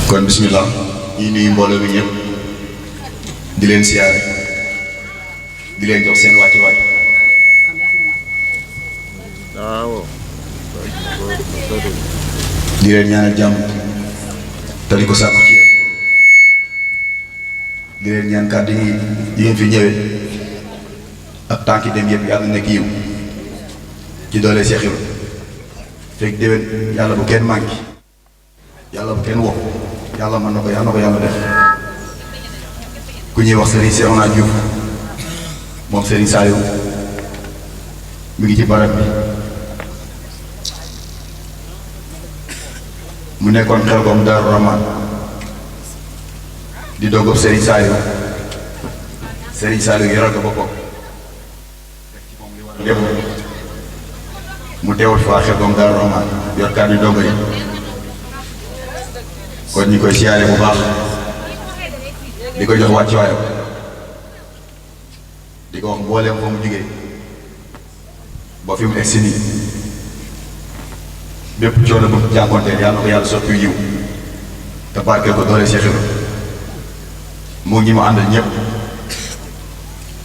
kon bismillah ñuy nuyu mbooloo mi ñëpp di leen siyaare di leen jox seen wàccuwaay. di leen ñaanal jàmm te di ko sàkku ci yéen di leen ñaan kàddu yi ngeen fi ñëwee ak tànki dem yëpp yàlla nekk yiw ci doole Cheikh Ibra fekk déwén yàlla bu kenn manqué yàlla bu kenn woo yàlla mën na ko yàlla def ku ñuy wax Serigne Cheikhouna Diouf moom Serigne Saliou mi ngi ci barab bi mu nekkoon Xelkom Daaru Rahman di dogob Serigne Saliou yoral ko boppam lépp mu teewul fa Xelkom Daaru Rahman yor kàddu dongo yi kon ñu koy siyaare bu baax di ko jox wàccuwaayam di ko wax mbooleem fa mu jugee ba fi mu egg si nii bépp coono bu jànkonteel yàlla na ko yàlla soppi yiw te barkeel ko doole Cheikh Ibra moo ñi ma àndal ñëpp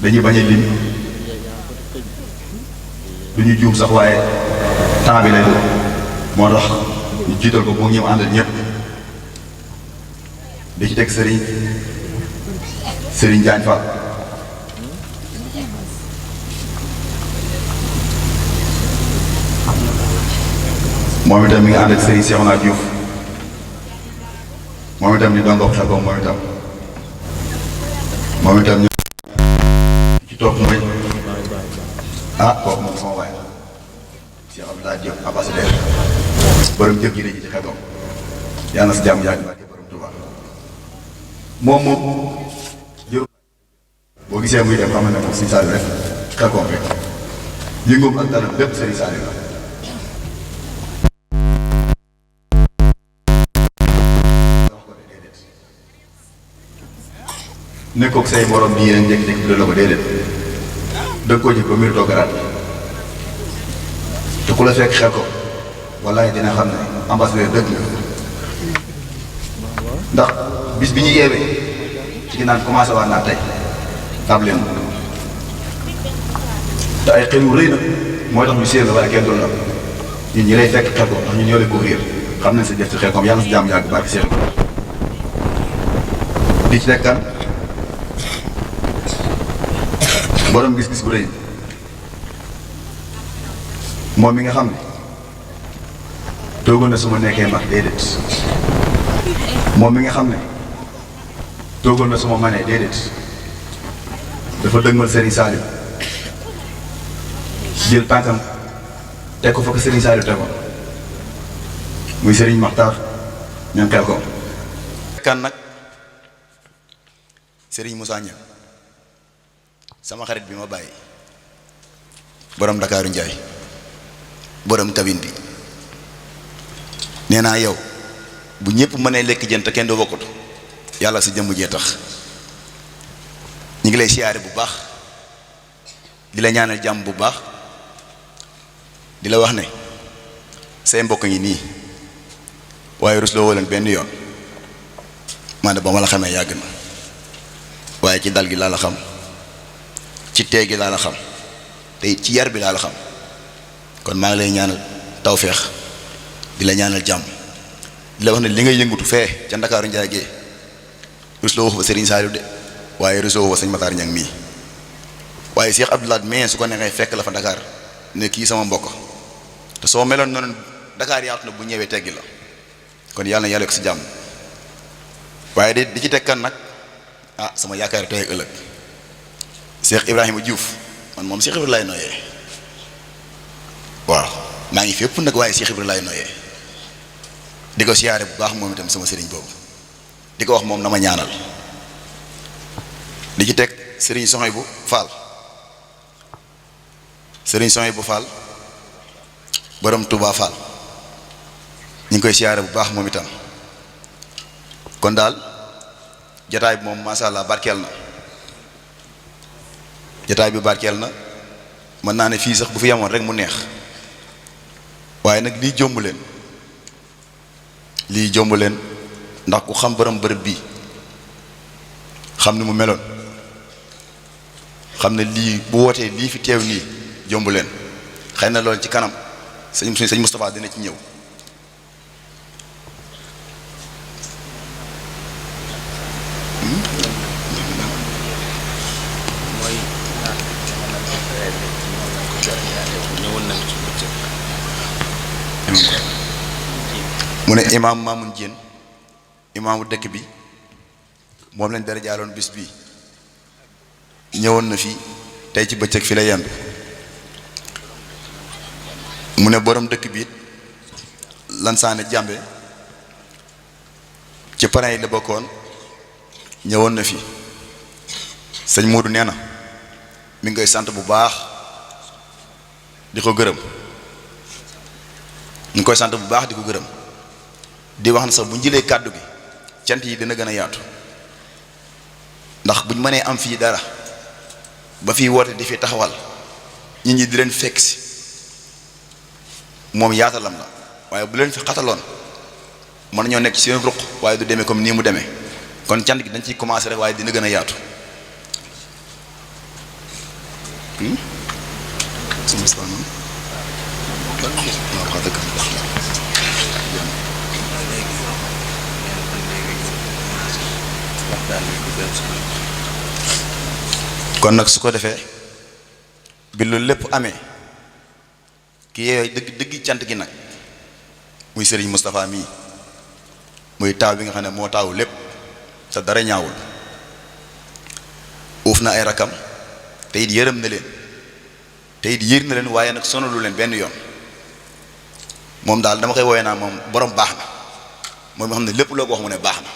dañuy bañ a lim du ñu juum sax waaye temps bi lay doon moo tax ñu jiital ko moo ñi ma àndal ñëpp di ci teg Serigne Diagne Fall moom itam mi ngi ànd ak Serigne Cheikhouna Diouf moom itam ni dongob Xelkom moom itam ñu ci topp mooy kooku moom sama waay Cheikh Abdoulaye Diop ambassadeur borom jëf ji ci Xelkom yàlla na si jàmm yàgg barke borom Touba moom jëru boo gisee muy dem xam ne moom Serigne Saliou rek Xelkom rek yëngoom ak dalam lépp Serigne Saliou la nekkook say morom di yéen njëkk-njëkk bi la ko déedéet dëgg ko jëf ba mbir toogaraat te ku la fekk xel ko wallaay dina xam ne ambassadeur dëgg nga ndax bis bi ñu yeewee ci ginnaaw commencé waat naa tey tab leen te ay xel yu rëy na mooy tax ñu séen la waaye kenn doon la ñun ñi lay fekk xel ko ndax ñun ñoo lay couvrir xam nañ sa jëf ci xel comme yàlla na si jàmm yàgg barke Cheikh di ci nekkan borom gis-gis bu rëy moom mi nga xam ne toogoon na su ma nekkee mag déedéet moom mi nga xam ne toogoon na su ma manee déedéet dafa dëgmal Serigne Saliou jël tànkam teg ko fa ko Serigne Saliou tegoon muy Serigne Makhtar ñan Xelkom kan nag Serigne Moussa Niang sama xarit bi ma bàyyi borom Dakaaru Njaay borom cabine bi nee naa yow bu ñëpp mënee lekk jën te kenn du bokkut yàlla si jëmm jee tax ñu ngi lay siyaare bu baax di la ñaanal jàmm bu baax di la wax ne say mbokk ngi nii waaye rusloo woo leen benn yoon man de ba ma la xamee yàgg na waaye ci dal gi laa la xam ci tee gi laa la xam te ci yar bi laa la xam kon maa ngi lay ñaanal tawféex di la ñaanal jàmm di la wax ne li ngay yëngutu fee ca Ndakaaru Njaay gee rusloo wax fa Serigne Saliou de waaye rusloo wax fa sëñ Matar Niang mii waaye Cheikh Abdoulaye mais su ko neexee fekk la fa Dakar ne kii sama mbokk te soo meloon noonu Dakar yaatu na bu ñëwee teggi la kon yàlla na yàlla ko si jàmm waaye di ci teg kan nag sama yaakaar tey ëllëg Cheikh Ibrahima Diouf man moom Cheikh Ibrahima laay nooyee waaw maa ngi fépp nag waaye Cheikh Ibrahima laay nooyee di ko siyaare bu baax moom itam sama sëriñ boobu di ko wax moom na ma ñaanal di ci teg sëriñ Sohaybou Fall sëriñ Sohaybou Fall borom Touba Fall ñu ngi koy siyaare bu baax moom itam kon daal jataay bi moom masha Allah barkeel na jataay bi barkeel na mën naa ne fii sax bu fi yemoon rek mu neex waaye nag lii jomb leen ndax ku xam borom bërëb bi xam ne mu meloon xam ne lii bu wootee lii fi teew nii jomb leen xëy na loolu ci kanam sëñ Moustapha dina ci ñëw. mu ne imaam Mamoun Diène imaamu dëkk bi moom lañ dara jaaloon bis bii ñëwoon na fi tey ci bëccëg fi la yendu mu ne borom dëkk bi it Lansane Jàmbe ci parrain yi la bokkoon ñëwoon na fi sëñ Modou nee na mi ngi koy sant bu baax di ko gërëm ñu ngi koy sant bu baax di ko gërëm di wax na sax bu ñu jëlee kàddu gi cant yi dina gën a yaatu ndax bu ñu mënee am fii dara ba fii woote di fi taxawal nit ñi di leen fekk si moom yaatalam la waaye bu leen fi xataloon mën nañoo nekk ci seen ruq waaye du demee comme nii mu demee kon cant gi dañ ciy commencé rek waaye dina gën a yaatu. kon nag su ko defee bi loolu lépp amee ki yeewee dëgg cant gi nag muy Serigne Moustapha mii muy taaw bi nga xam ne moo taawu lépp te dara ñaawul uuf na ay rakam te it yërëm na leen te it yër na leen waaye nag sonalu leen benn yoon moom daal dama koy woowee naa moom borom baax na moom nga xam ne lépp loo ko wax mu ne baax na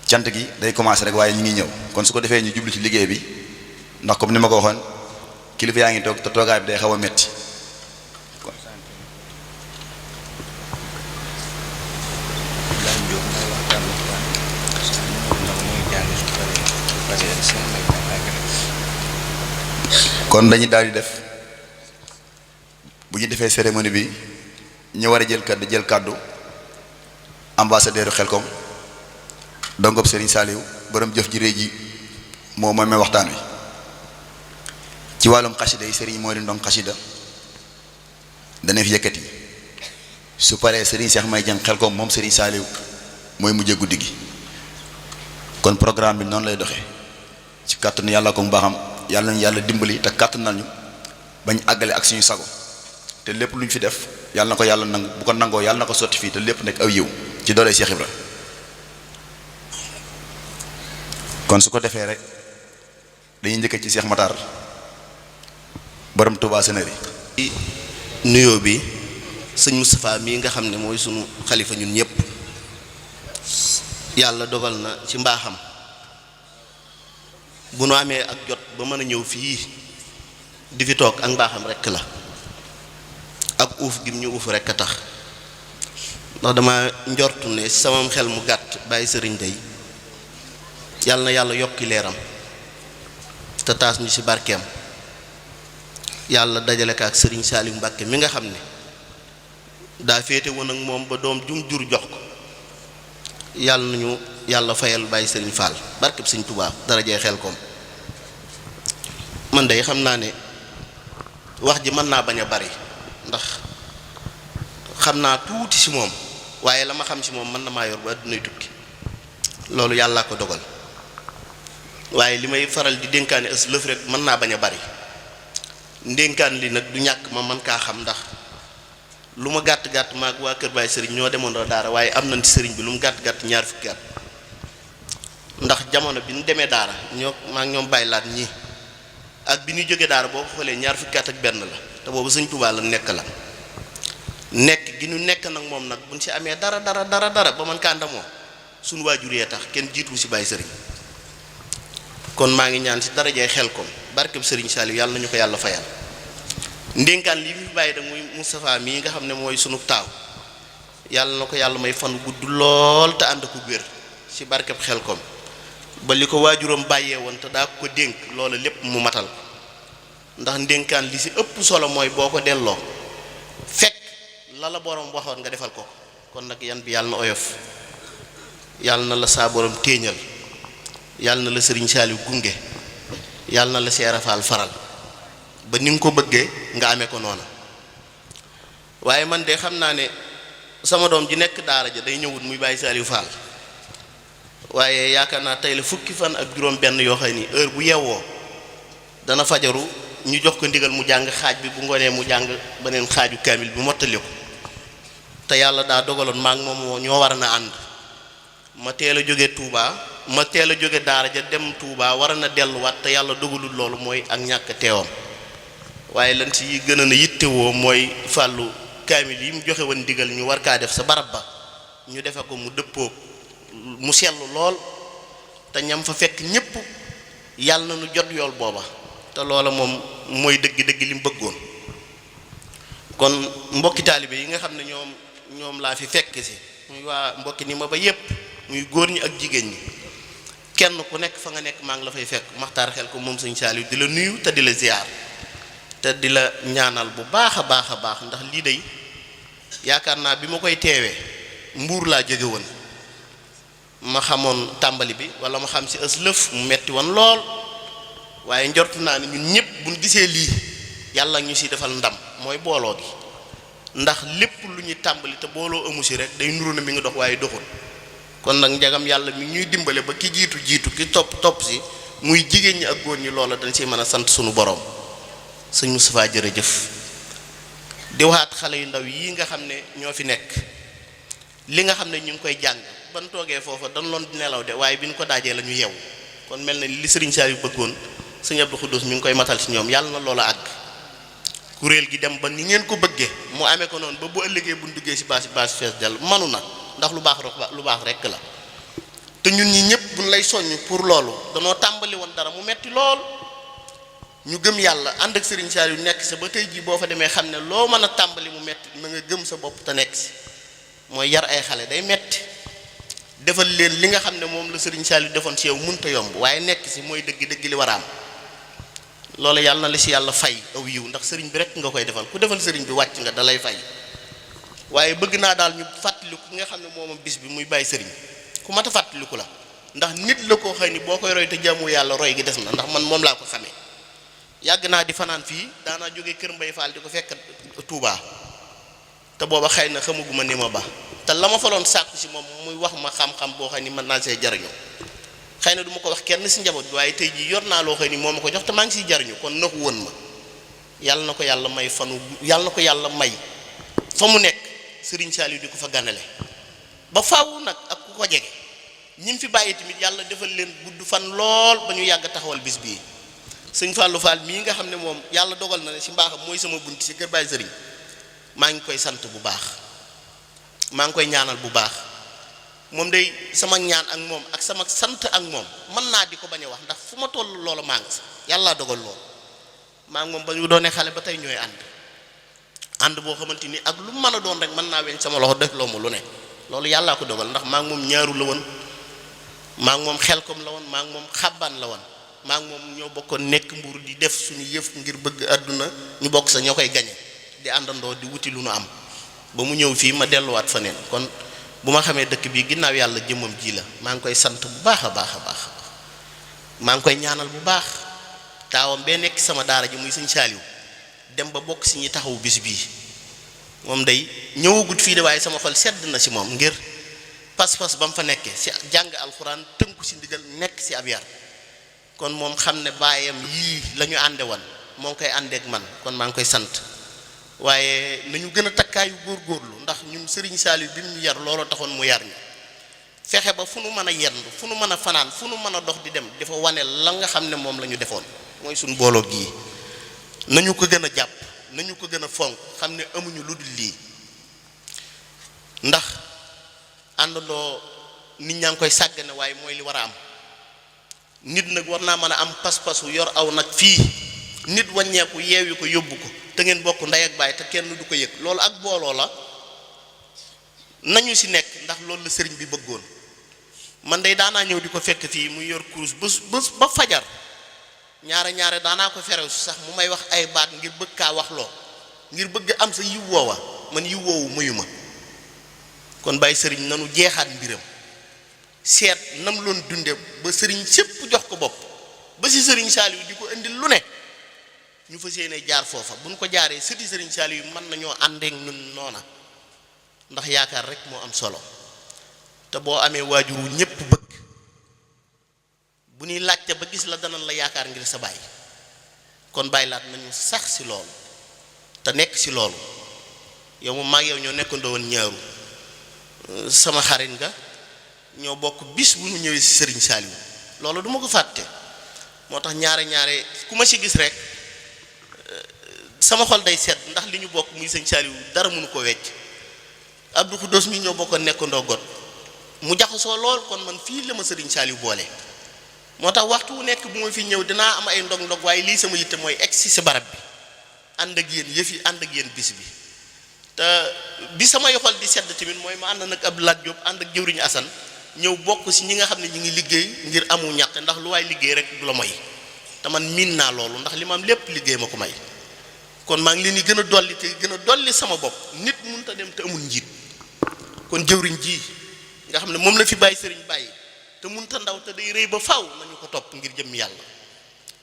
cant gi day commencé rek waaye ñu ngi ñëw kon su ko defee ñu jublu ci liggéey bi ndax comme ni ma ko waxoon kilifa yaa ngi toog te toogaay bi day xaw a metti kon dañuy daal di def bu ñu defee cérémonie bi ñu war a jël kàddu ambassadeur Xelkom dongob Serigne Saliou borom jëf ji réy ji moo mooy may waxtaan wi ci wàllum xasida yi Serigne moo di ndong xasida dana fi yëkkati su paree Serigne Cheikh May Dieng Xelkom moom Serigne Saliou mooy mujjee guddi gi kon programme bi noonu lay doxee ci kàttanu yàlla ko mbaaxam yàlla nañu yàlla dimbali te kàttan nañu bañ àggale ak suñu sago te lépp lu ñu fi def yàlla na ko yàlla nangu bu ko nangoo yàlla na ko sotti fii te lépp nekk aw yiw ci doole Cheikh Ibra kon su ko defee rek dañuy njëkk ci Cheikh Matar borom Touba Sénéri nuyoo bi sëñ Moustapha mii nga xam ne mooy sunu xalifa ñun ñëpp yàlla dogal na ci mbaaxam bu nu amee ak jot ba mën a ñëw fii di fi toog ak mbaaxam rekk la ak uuf gi ñu uuf rekk a tax ndax dama njortu ne samam xel mu gàtt bàyyi sëriñ day yàlla na yàlla yokki leeram te taas ñu ci barkeem yàlla dajale ko ak sëriñ Saliou Mbàkke mi nga xam ne daa féete woon ak moom ba doom jum jur jox ko yàlla nañu yàlla fayal bàyyi sëriñ Fall barkeb sëriñ Tuubaa darajee Xelkom man day xam naa ne wax ji mën naa bañ a bari ndax xam naa tuuti ci moom waaye la ma xam ci moom mën na maa yor ba addunay tukki loolu yàllaa ko dogal waaye li may faral di dénkaane ës lëf rek mën naa bañ a bari ndénkaan li nag du ñàkk ma mën kaa xam ndax lu ma gàtt gàtt maag waa kër Baay sëriñ ñoo demoondoo daara waaye am nañ ci sëriñ bi lu mu gàtt gàtt ñaar fukki at ndax jamono bi ñu demee daara ñoo maag ñoom bàyyi laat ñii ak bi ñu jógee daara boo ko xoolee ñaar fukki at ak benn la te boobu sëñ Tuubaa la nekk nekk gi ñu nekk nag moom nag buñ ci amee dara ba man kaa ndamoo suñu waajur yee tax kenn jiitu ci Baay sëriñ kon maa ngi ñaan ci darajee Xelkom barkeb sëriñ Saliou yàlla nañu ko yàlla fayal ndénkaan lii fi bàyyi da muy Moustapha mii nga xam ne mooy sunu taaw yàlla na ko yàlla may fan gudd lool te ànd ko wér ci barkeb Xelkom ba li ko waajuram bàyyee woon te daa ko dénk loola lépp mu matal ndax ndénkaan li ci ëpp solo mooy boo ko delloo fekk la la borom waxoon nga defal ko kon nag yan bi yàlla na oyof yàlla na la saa borom téeñal yàlla na la sëriñ Saliou gunge yàlla na la Seera Faal faral ba ni nga ko bëggee nga amee ko noona waaye man de xam naa ne sama doom ji nekk daara ja day ñëwut muy bàyyi Saliou Fall waaye yaakaar naa tey la fukki fan ak juróom benn yoo xam ni heure bu yewwoo dana fajaru ñu jox ko ndigal mu jàng xaaj bi bu ngoonee mu jàng beneen xaaju kaamil bi mottali ko te yàlla daa dogaloon maa ngi moom ñoo war na ànd ma teel a jóge Touba ma teel a jóge daara ja dem Touba war na delluwaat te yàlla dogalul loolu mooy ak ñàkk teewam waaye lan ci gën a na yittewoo mooy fàllu kaamil yi mu joxe woon ndigal ñu war kaa def sa barab ba ñu defe ko mu dëppoo mu sellu lool te ñam fa fekk ñépp yàlla na nu jot yool booba te loola moom mooy dëgg-dëgg li mu bëggoon kon mbokki taalibe yi nga xam ne ñoom laa fi fekk si muy waa mbokki ni ma ba yépp muy góor ñi ak jigéen ñi kenn ku nekk fa nga nekk maa ngi la fay fekk Maxtaar xel ko moom sëñ Saliou di la nuyu te di la ziar te di la ñaanal bu baax a baax a baax ndax lii day yaakaar naa bi ma koy teewee Mbuur laa jóge woon ma xamoon tàmbali bi wala ma xam si ës lëf mu metti woon lool waaye njortu naa ne ñun ñëpp buñ gisee lii yàlla ñu si defal ndam mooy booloo gi ndax lépp lu ñuy tàmbali te booloo amu si rek day nuru na mi ngi dox waaye doxul kon nag njagam yàlla mi ñuy dimbale ba ki jiitu ki topp si muy jigéen ñi ak góor ñi loola dañ siy mën a sant sunu borom sëñ Moustapha jërëjëf di waxaat xale yu ndaw yi nga xam ne ñoo fi nekk li nga xam ne ñu ngi koy jàng ban toogee foofa dañ loon nelaw de waaye bi ñu ko daajee la ñu yeewu kon mel na li sëriñ Saliou bëggoon sëñ Abdou Khoudous mi ngi koy matal ci ñoom yàlla na loola àgg kuréel gi dem ba ni ngeen ko bëggee mu amee ko noonu ba bu ëllëgee buñ duggee si baasi fees dell manu na ndax lu baax rekk la te ñun ñi ñëpp buñ lay soññ pour loolu danoo tàmbali woon dara mu metti lool ñu gëm yàlla ànd ak sëriñ Saliou nekk sa ba tey jii boo fa demee xam ne loo mën a tàmbali mu metti na nga gëm sa bopp te nekk si mooy yar ay xale day metti defal leen li nga xam ne moom la sëriñ Saliou defoon si yow mënta yomb waaye nekk si mooy dëgg li war a am loolu yàlla na la si yàlla fay aw yiw ndax sëriñ bi rek nga koy defal ku defal sëriñ bi wàcc nga dalay fay waaye bëgg naa daal ñu fàttaliku ki nga xam ne moomam bis bi muy bàyyi sëriñ ku mat a fàttaliku la ndax nit la koo xëy ni boo koy roy te jaamu yàlla roy gi des na ndax man moom laa ko xamee yàgg naa di fanaan fii daanaa jógee kër Mbay Fall di ko fekk Touba te booba xëy na xamaguma ni ma ba te la ma fa doon sàkku si moom muy wax ma xam-xam boo xam ni mën naa see jariñu xëy na du ma ko wax kenn si njaboot bi waaye tey jii yor naa loo xam ni moo ma ko jox te maa ngi siy jariñu kon naxu woon ma yàlla na ko yàlla may yàlla na ko yàlla may fa mu nekk Serigne Saliou di ko fa ganale ba faaw nag ak ku ko jege ñi fi bàyyi tamit yàlla defal leen gudd fan lool ba ñu yàgg taxawal bis bii sëñ Fallou Fall mii nga xam ne moom yàlla dogal na ne si mbaaxam mooy sama bunt si kër Baye Serigne maa ngi koy sant bu baax maa ngi koy ñaanal bu baax moom day sama ñaan ak moom ak sama sant ak moom mën naa di ko bañ a wax ndax fu ma toll loola maa ngi sa yàlla dogal lool maa ngi moom ba ñu doonee xale ba tey ñooy ànd boo xamante ni ak lu mën a doon rek mën naa weñ sama loxo def loo ma lu ne loolu yàllaa ko dogal ndax maa ngi moom ñaaru la woon maa ngi moom xelkom la woon maa ngi moom xabbaan la woon maa ngi moom ñoo bokkoon nekk Mbuur di def suñu yëf ngir bëgg àdduna ñu bokk sa ñoo koy gañe di àndandoo di wuti lu nu am ba mu ñëw fii ma delluwaat fa neen kon bu ma xamee dëkk bii ginnaaw yàlla jëmmam ji la maa ngi koy sant bu baax a baax a baax maa ngi koy ñaanal bu baax taawam bee nekk sama daara ji muy sëñ Saliou dem ba bokk si ñi taxawu bis bii moom day ñëwagut fii de waaye sama xol sedd na si moom ngir pas-pas ba mu fa nekkee si jàng alxuraan tënku si ndigal nekk si ab yar kon moom xam ne baayam yii la ñu ànde woon moo ngi koy àndeek man kon maa ngi koy sant waaye nañu gën a takkaayu góorgóorlu ndax ñun Serigne Saliou bi mu yar looloo taxoon mu yar ñu fexe ba fu nu mën a yendu fu nu mën a fanaan fu nu mën a dox di dem dafa wane la nga xam ne moom la ñu defoon mooy suñu booloo gii nañu ko gën a jàpp nañu ko gën a fonk xam ne amuñu lu dul lii ndax àndandoo nit ñaa ngi koy sàggane waaye mooy li war a am nit nag war naa mën a am pas-pasu yor aw nag fii nit wàññeeku yeewi ko yóbbu ko te ngeen bokk ndey ak baay te kenn du ko yëg loolu ak booloo la nañu si nekk ndax loolu la sëriñ bi bëggoon man day daanaa ñëw di ko fekk fii muy yor kurus ba fajar ñaare daanaa ko ferew si sax mu may wax ay baat ngir bëgg kaa wax loo ngir bëgg am sa yiw woowa man yiw woowu mayu ma kon bàyyi sëriñ nanu jeexaat mbiram seet nam loon dunde ba sëriñ sépp jox ko bopp ba si sëriñ Saliou di ko indil lu ne ñu fas yéene jaar foofa buñ ko jaaree sëti sëriñ Saliou yi mën nañoo àndeek ñun noona ndax yaakaar rek moo am solo te boo amee waajur wu ñépp bëgg bu ñuy laajte ba gis la danañ la yaakaar ngir sa baay kon bàyyi laat nañu sax si loolu te nekk si loolu yow moom maag yow ñoo nekkandoo woon ñaaru sama xarit nga ñoo bokk bis bu ñu ñëwee si sëriñ Saliou loolu duma ko fàtte moo tax ñaare ku ma si gis rek sama xol day sedd ndax li ñu bokk muy sëñ Saliou dara mënu ko wecc Abdou Khoudoss mi ñoo bokkoon nekkandoo got mu jaxasoo lool kon man fii la ma sëriñ Saliou boole moo tax waxtu wu nekk bu ma fi ñëw dinaa am ay ndog-ndog waaye lii sama yitte mooy egg si barab bi ànd ak yéen yëf yi ànd ak yéen bis bi te bi samay xol di sedd tamit mooy ma ànd nag Abdoulaye Diop ànd ak jëwriñu Assane ñëw bokk si ñi nga xam ne ñu ngi liggéey ngir amu ñàkk ndax lu waay liggéey rek du la moy te man miin naa loolu ndax li ma am lépp liggéey ma ko may kon maa ngi leen di gën a dolli te gën a dolli sama bopp nit mënut a dem te amul njiit kon jëwriñ ji nga xam ne moom la fi bàyyi sëriñ bàyyi te mënut a ndaw te day rëy ba faaw nañu ko topp ngir jëm yàlla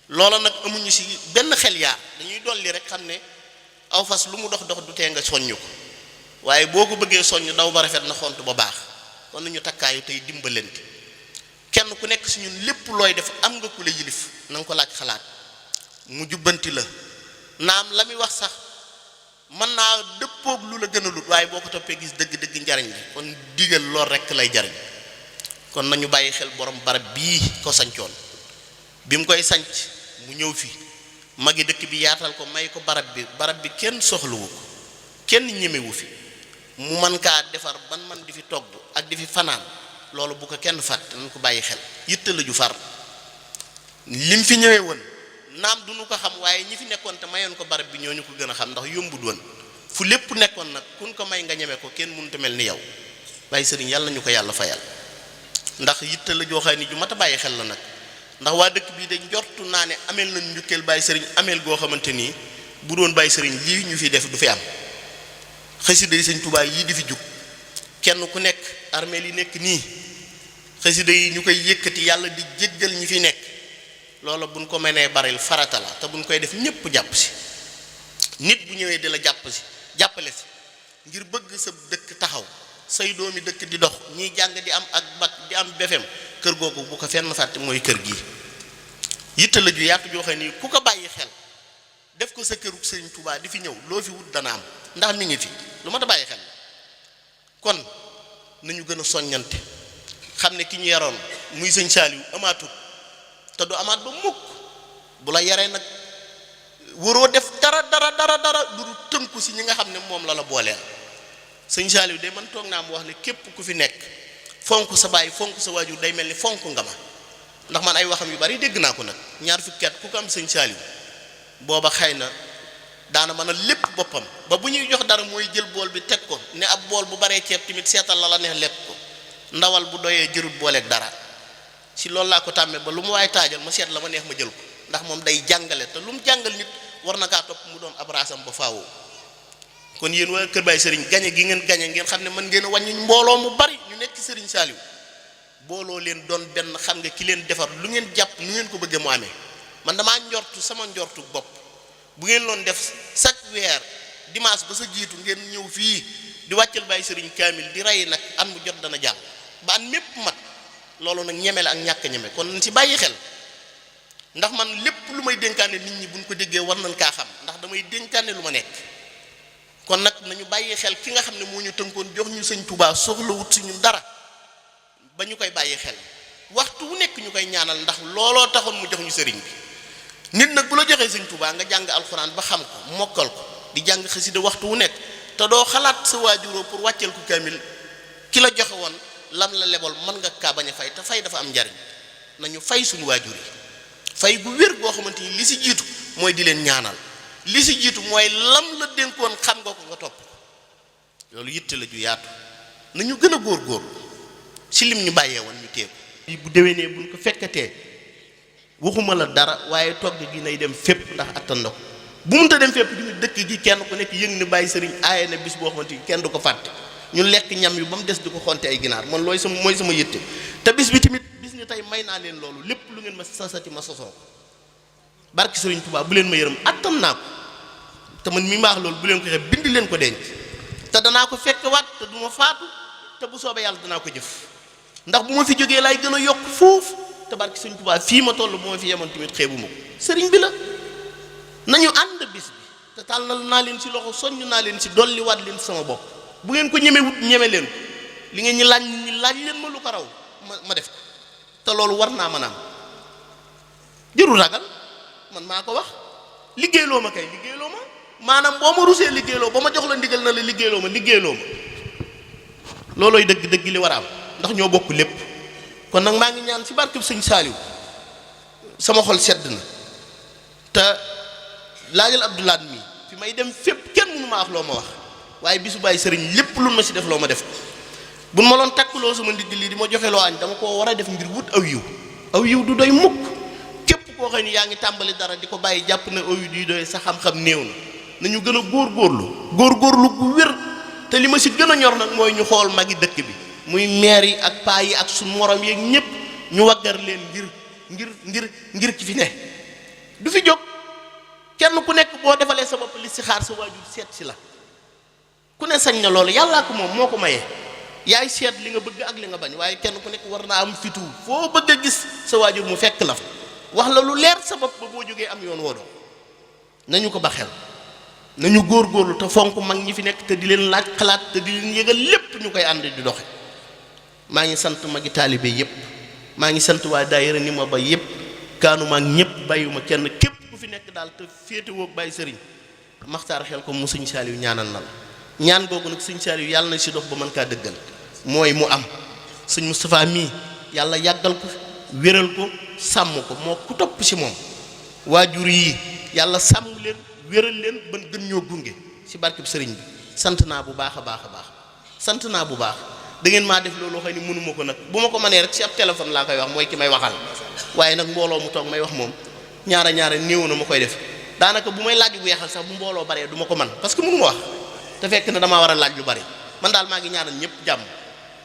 loola nag amuñu si benn xel yaar dañuy dolli rek xam ne aw fas lu mu dox du tee nga soññu ko waaye boo ko bëggee soññ daw ba rafet na xont ba baax kon nañu takkaayu tey dimbalante kenn ku nekk si ñun lépp looy def am nga ku la yilif na nga ko laaj xalaat mu jubbanti la naam la muy wax sax mën naa dëppoog lu la gën a lut waaye boo ko toppee gis dëgg-dëgg njariñ li kon digal lool rekk lay jariñ kon nañu bàyyi xel borom barab bii ko sancoon bi mu koy sanc mu ñëw fi magi dëkk bi yaatal ko may ko barab bi kenn soxlawu ko kenn ñemewu fi mu mën kaa defar ban man di fi togg ak di fi fanaan loolu bu ko kenn fàtte nañ ko bàyyi xel yitte la ju far lim fi ñëwee woon naam duñu ko xam waaye ñi fi nekkoon te mayoon ko barab bi ñoo ñu ko gën a xam ndax yombut woon fu lépp nekkoon nag kun ko may nga ñeme ko kenn mënut a mel ni yow bàyyi sëriñ yàlla ñu ko yàlla fayal ndax yitte la jooxaay ni ju mat a bàyyi xel la nag ndax waa dëkk bii de njortu naa ne ameel nañ njukkeel bàyyi sëriñ ameel goo xamante nii bu doon bàyyi sëriñ lii ñu fi def du fi am xasida yi sëñ Tuubaa yii di fi jug kenn ku nekk armeel yi nekk nii xasida yi ñu koy yëkkati yàlla di jéggal ñi fi nekk loola buñ ko mënee baril farata la te buñ koy def ñépp jàpp si nit bu ñëwee di la jàppale si ngir bëgg sa dëkk taxaw say doomi dëkk di dox ñiy jàng di am ak bac di am befem kër googu bu ko fenn fàtte mooy kër gi yitte la ju yaatu joo xam ni ku ko bàyyi xel def ko sa kërug sëriñ Tuubaa di fi ñëw loo fi wut dana am ndax mi ngi fi lu ma ta bàyyi xel kon nañu gën a soññante xam ne ki ñu yaroon muy sëñ Saliou amaatut te du amaat ba mukk bu la yaree nag waroo def dara lu du tënku si ñi nga xam ne moom la booleel sëñ Saliou de man toog naa mu wax ne képp ku fi nekk fonk sa baay fonk sa waajur day mel ni fonk nga ma ndax man ay waxam yu bari dégg naa ko nag ñaar fukki at ku ko am sëñ Saliou booba xëy na daana mën a lépp boppam ba bu ñuy jox dara mooy jël bool bi teg ko ne ab bool bu baree ceeb tamit seetal la neex lekk ko ndawal bu doyee jërut booleeg dara si loolu laa ko tàmmee ba lu mu waay taajal ma seet la ma neex ma jël ko ndax moom day jàngale te lu mu jàngal nit war na kaa topp mu doon ab raasam ba faawoo kon yéen waa Kër Baye Serigne gañe gi ngeen gañe ngeen xam ne mën ngeen a wàññi mbooloo mu bari ñu nekk Serigne Saliou booloo leen doon benn xam nga ki leen defar lu ngeen jàpp nu ngeen ko bëggee mu amee man damaa njortu sama njortu bopp bu ngeen loon def chaque weer dimanche ba sa jiitu ngeen ñëw fii di wàccal Baye Serigne kaamil di rey nag an mu jot dana jàll ba an mépp mat loolu nag ñeme la ak ñàkk ñeme kon nañ si bàyyi xel ndax man lépp lu may dénkaane nit ñi buñ ko déggee war nañ kaa xam ndax damay dénkaane lu ma nekk kon nag nañu bàyyi xel ki nga xam ne moo ñu tënkoon jox ñu sëñ Touba soxlawut si ñun dara ba ñu koy bàyyi xel waxtu wu nekk ñu koy ñaanal ndax looloo taxoon mu jox ñu sëriñ bi nit nag bu la joxee sëñ Touba nga jàng alxuraan ba xam ko mokkal ko di jàng xasida waxtu wu nekk te doo xalaat sa waajuroo pour wàcceel ko kaamil ki la joxe woon lam la lebal mën nga kaa bañ a fay te fay dafa am njariñ nañu fay suñu waajur yi fay gu wér goo xamante ni li si jiitu mooy di leen ñaanal li si jiitu mooy lam la dénkoon xam nga ko nga topp loolu yitte la ju yaatu nañu gën a góor si lim ñu bàyyee woon ñu teeku bu déwénee buñ ko fekkatee waxuma la dara waaye togg gi nay dem fépp ndax attan na ko bu munta dem fépp tamit dëkk gi kenn ku nekk yëg ni Baye Serigne aaye na bis boo xamante ni kenn du ko fàtte ñu lekk ñam yu ba mu des di ko xonte ay ginaar man mooy sama yitte te bis bi tamit bis ni tey may naa leen loolu lépp lu ngeen ma sasati ma sosoo ko barki Sëriñ Tuubaa bu leen ma yërëm attan naa ko te man mi maax loolu bu leen ko xeeb bind leen ko denc te danaa ko fekk waat te du ma faatu te bu soobee yàlla danaa ko jëf ndax bu ma fi jógee laay gën a yokk foofu te barki Sëriñ Tuubaa fii ma toll bu ma fi yemoon tamit xeebu ma ko sëriñ bi la nañu ànd bis bi te tàllal naa leen ci loxo soññ naa leen ci dolliwaat leen sama bopp bu ngeen ko ñeme wut ñeme leen ko li ngeen ñi laaj leen ma lu ko raw ma def ko te loolu war naa mën a am jërul ragal man maa ko wax liggéeyloo ma kay liggéeyloo ma maanaam boo ma rusee liggéeyloo ba ma jox la ndigal na la liggéeyloo ma loolooy dëgg li war a am ndax ñoo bokk lépp kon nag maa ngi ñaan ci barkeb sëñ Saaliw sama xol sedd na te laajal Abdoulaat mi fi may dem fépp kenn mënu ma wax loo ma wax waaye bisu bàyyi sëriñ lépp lu ma ci def loo ma def ko buñ ma loon takkuloo sama ndigg lii di ma joxe loo añ dama koo war a def ngir wut aw yiw du doy mukk képp koo xam ne yaa ngi tàmbali dara di ko bàyyi jàpp na aw yiw di doy sa xam-xam néew na nañu gën a góorgóorlu gu wér te li ma ci gën a ñor nag mooy ñu xool magi dëkk bi muy maire yi ak paa yi ak su morom yeeg ñëpp ñu waggar leen ngir ki fi ne du fi jóg kenn ku nekk boo defalee sa bopp li ci xaar sa waajur seet si la ku ne sañ na loolu yàllaa ko moom moo ko mayee yaay seet li nga bëgg ak li nga bañ waaye kenn ku nekk war naa am fitu foo bëgg a gis sa waajur mu fekk la fa wax la lu leer sa bopp ba boo jógee am yoon woodoo nañu ko ba xel nañu góorgóorlu te fonk mag ñi fi nekk te di leen laaj xalaat te di leen yëgal lépp ñu koy ànd di doxe maa ngi sant magi taalibe yépp maa ngi sant waa daayira ni ma ba yépp kaanu maag ñëpp bàyyiwuma kenn képp ku fi nekk daal te féetewoo bàyyi sëriñ maxtaar xel ko mu sëñ Saaliw ñaanal na la ñaan googu nag sëñ Saaliw yàlla na si dox ba mën kaa dëggal mooy mu am sëñ Moustapha mii yàlla yàggal ko wéral ko sàmm ko moo ku topp si moom waajur yi yàlla sàmm leen wéral leen ban gën ñoo gunge si barkeb sëriñ bi sant naa bu baax a baax sant naa bu baax da ngeen maa def loolu xëy ni mënuma ko nag bu ma ko mënee rek si ab téléphone laa koy wax mooy ki may waxal waaye nag mbooloo mu toog may wax moom ñaara néew na ma koy def daanaka bu may laaj bu weexal sax bu mbooloo baree du ma ko man parce que mënu ma wax te fekk na damaa war a laaj lu bari man daal maa ngi ñaanal ñëpp jàmm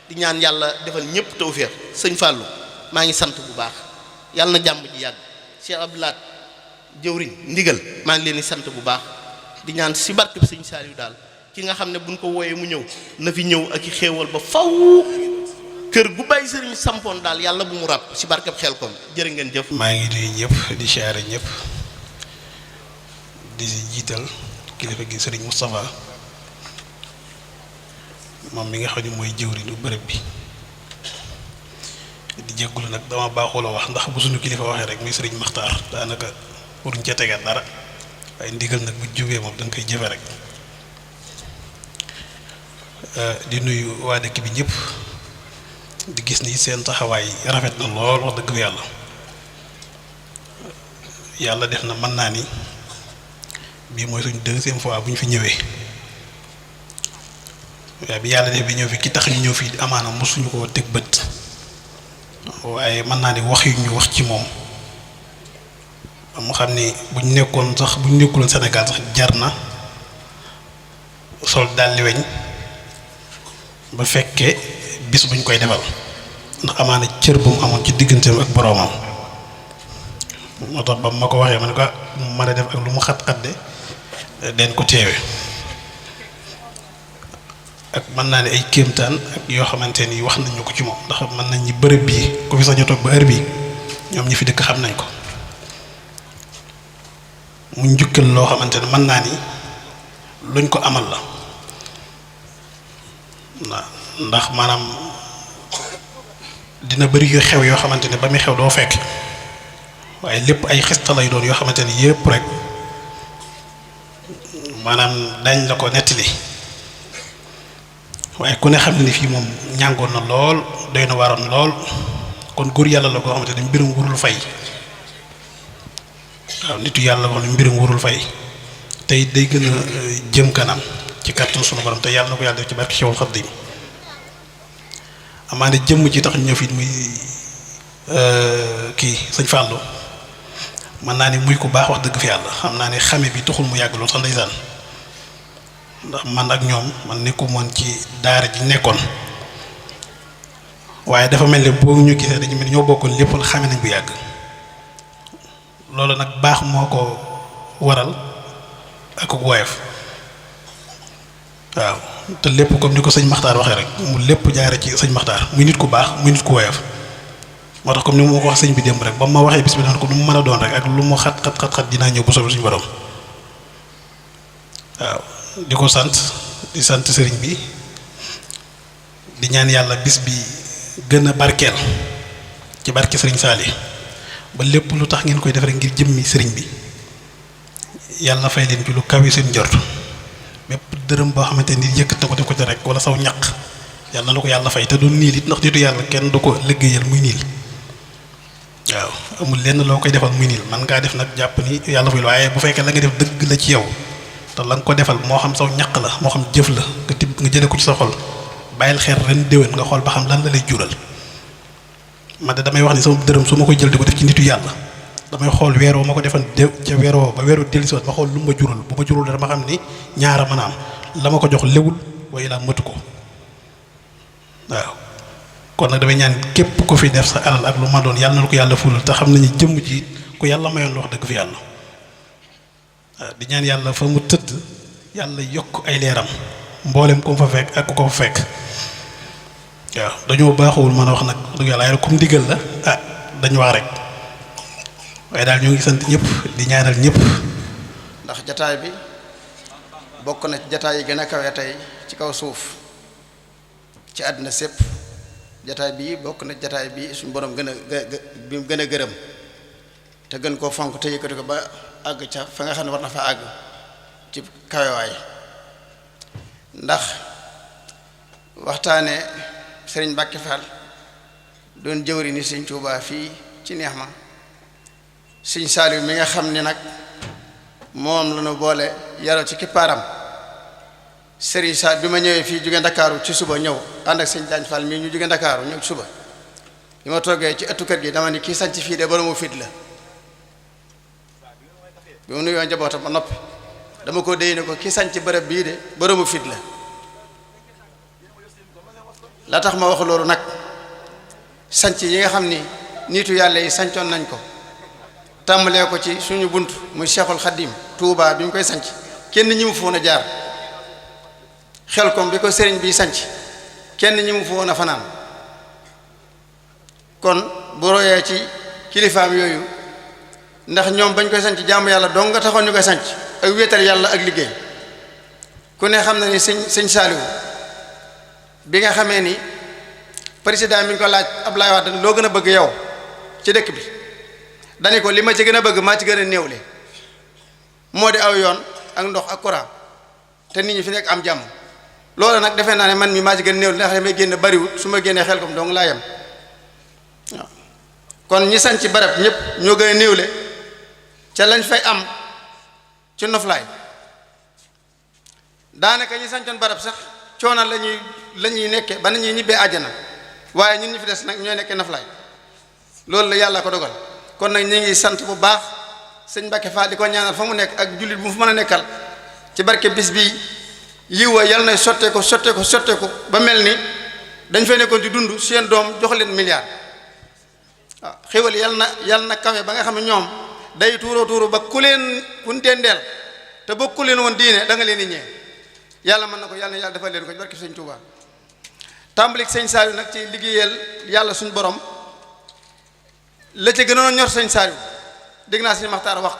di ñaan yàlla defal ñëpp tawfeex sëñ Fallou maa ngi sant bu baax yàlla na jàmm ji yàgg Cheikh Abdoulaat jëwriñ ndigal maa ngi leen di sant bu baax di ñaan si barkeb sëñ Saaliw daal ki nga xam ne buñ ko wooyee mu ñëw na fi ñëw ak i xéewal ba faw kër gu bàyyi sëriñ sampoon daal yàlla bu mu ràpp si barkeb xel kom jërë ngeen jëf. maa ngi nuyu ñëpp di siyaare ñëpp di jiital kilifa gi sëriñ Moustapha moom mi nga xam ne mooy jëwriñu bërëb bi di jéggulu nag dama baaxul a wax ndax bu suñu kilifa waxee rek muy sëriñ Maxtaar daanaka pour ñu ca tegaat dara waaye ndigal nag bu jubee moom da nga koy jëfe rek di nuyu waa dëkk bi ñëpp di gis ni seen taxawaay rafet na lool wax dëgg yàlla yàlla def na mën naa ni bii mooy suñ deuxième fois bu ñu fi ñëwee waaye bi yàlla def bi ñëw fi ki tax ñu ñëw fii amaana mosuñu koo teg bët waaye mën naa ni wax yu ñu wax ci moom mu xam ni buñ nekkoon sax buñ nekkuloon Sénégal sax jar na sol daldi weñ ba fekkee bis buñ koy defal ndax amaana cër bu mu amoon ci digganteem ak boroomam moo tax ba ma ko waxee ma ne ko mu mën a def ak lu mu xat-xat de den ko teewe ak mën naa ne ay kéemtaan ak yoo xamante ni wax nañ ñu ko ci moom ndax mën nañ ñi bërëb bii ku fi sañ a toog ba heure bii ñoom ñi fi dëkk xam nañ ko mu njukkal loo xamante ne mën naa ni luñ ko amal la ndax maanaam dina bëri yu xew yoo xamante ne ba muy xew doo fekk waaye lépp ay xista lay doon yoo xamante ni yëpp rek maanaam dañ la ko nettali waaye ku ne xam ne ni fii moom ñàngoon na lool doy na waroon lool kon góor yàlla la koo xamante ne mbirum wurul fay waaw nitu yàlla wax ne mbirum wurul fay tey day gën a jëm kanam ci kàttan sunu borom te yàlla na ko yàlla def ci barke Cheikhul Khadim amaana jëmm ci tax ñëw fii muy kii sëñ Fallou mën naa ni muy ku baax wax dëgg fi yàlla xam naa ne xame bi taxul mu yàgg lool sax ndeysaan ndax man ak ñoom man nekkumoon ci daara ji nekkoon waaye dafa mel ni boo ñu gisee dañu mel ñoo bokkoon lépp xame nañ bu yàgg loolu nag baax moo ko waral ak woyof waaw te lépp comme ni ko sëñ Maxtaar waxee rek mu lépp jaare ci sëñ Maxtaar muy nit ku baax muy nit ku woyof moo tax comme ni ma ko wax sëñ bi démb rek ba ma waxee bis bi daan ko lu mu mën a doon rek ak lu mu xat dinaa ñëw bu soobee suñu borom waaw di ko sant di sant sëriñ bi di ñaan yàlla bis bi gën a barkeel ci barke sëriñ Saali ba lépp lu tax ngeen koy def rek ngir jëmmi sëriñ bi yàlla na fay leen ci lu kawe seen njort mépp dërëm boo xamante ni yëkkat na ko def ko ci rek wala saw ñaq yàlla na ko yàlla fay te du niil it ndax nitu yàlla kenn du ko liggéeyal muy niil waaw amul lenn loo koy defal muy niil man ngaa def nag jàpp ni yàlla fay waaye bu fekkee la nga def dëgg la ci yow te la nga ko defal moo xam saw ñaq la moo xam jëf la nga tibb nga jëlee ko ci sa xol bàyyil xel ren déwén nga xool ba xam lan la lay jural man de damay wax ni sama dërëm su ma koy jël di ko def ci nitu yàlla damay xool weeroo ma ko defal ca weeroo ba weeroo dellusiwaat ma xool lu ma jural bu ma jural dama xam ni ñaara mën a am la ma ko jox léwul waaye laa mëtu ko waaw kon nag damay ñaan képp ko fi def sa alal ak lu ma doon yàlla na ko yàlla fulal te xam nañu jëmm ji ku yàlla mayoon la wax dëgg fi yàlla waaw di ñaan yàlla fa mu tëdd yàlla yokk ay leeram mboolem ko fa fekk ak ku ko fa fekk waaw dañoo baaxuwul mën a wax nag dëgg yàlla ay comme ndigal la dañu wax rek waaye daal ñoo ngi sant ñëpp di ñaanal ñëpp. ndax jataay bi bokk na ci jataay yi gën a kawe tey ci kaw suuf ci àddina sépp jataay bii bokk na jataay bi suñu borom gën a gërëm te gën koo fonk te yëkkati ko ba àgg ca fa nga xam ne war na fa àgg ci kawewaay ndax waxtaane Sëriñ Mbàkke Fall doon jëwri ni Sëriñ Tuubaa fii ci neex ma Sëriñ Saaliw mi nga xam ni nag moom la ñu boole yaroo ci kippaaram Sëriñ Saaliw bi ma ñëwee fii jóge Ndakaaru ci suba ñëw ànd ak Sëriñ Jaañ Fall mii ñu jóge Ndakaaru ñëw ci suba bi ma toogee ci ëttu kër gi dama ni kii sanc fii de boromu fit la bi mu nuyoo njabootam ba noppi dama ko déy ne ko kii sanc bërëb bii de boromu fit la tax ma wax loolu nag sanc yi nga xam ni nitu yàlla yi sancoon nañ ko tàmbalee ko ci suñu bunt muy Cheikhul Khadim Touba bi mu koy sanc kenn ñi mu foon a jaar Xelkom bi ko sëriñ bi sanc kenn ñi mu foon a fanaan kon bu royee ci kilifaam yooyu ndax ñoom bañ koy sanc jaamu yàlla dong nga taxoon ñu koy sanc ak wéetal yàlla ak liggéey ku ne xam na ni sëñ Saaliwu bi nga xamee ni président mi ngi ko laaj Abdoulaye Wade loo gën a bëgg yow ci dëkk bi dani ko li ma ci gën a bëgg maa ci gën a néewle moo di aw yoon ak ndox ak courant te nit ñi fi nekk am jàmm loolu nag defe naa ne man mi maa ci gën a néewle ndax damay génn bariwut su ma génnee Xelkom dong laa yem waaw kon ñi sañ ci barab ñëpp ñoo gën a néewle ca lañ fay am ci noflaay daanaka ñi sañcoon barab sax coono la ñuy nekke ba nañuy ñibbee àjjana waaye ñun ñu fi des nag ñooy nekkee noflaay loolu la yàlla ko dogal kon nag ñu ngi sant bu baax sëñ Mbàkke Fall di ko ñaanal fa mu nekk ak jullit bu mu fa mën a nekkal ci barke bis bi yiwa yal na sottee ko ba mel ni dañ fay nekkoon di dund seen doom jox leen milliard waaw xéwal yal na kawe ba nga xam ne ñoom day tuuru ba ku ñu dendeel te bokku leen woon diine da nga leen di ñee yàlla mën na ko yàlla na yàlla defal leen ko ci barke sëñ Touba tàmbalik sëñ Saaliw nag ci liggéeyal yàlla suñu borom la ca gënoon ñor sëñ Saaliw dégg naa sëñ Maxtaar wax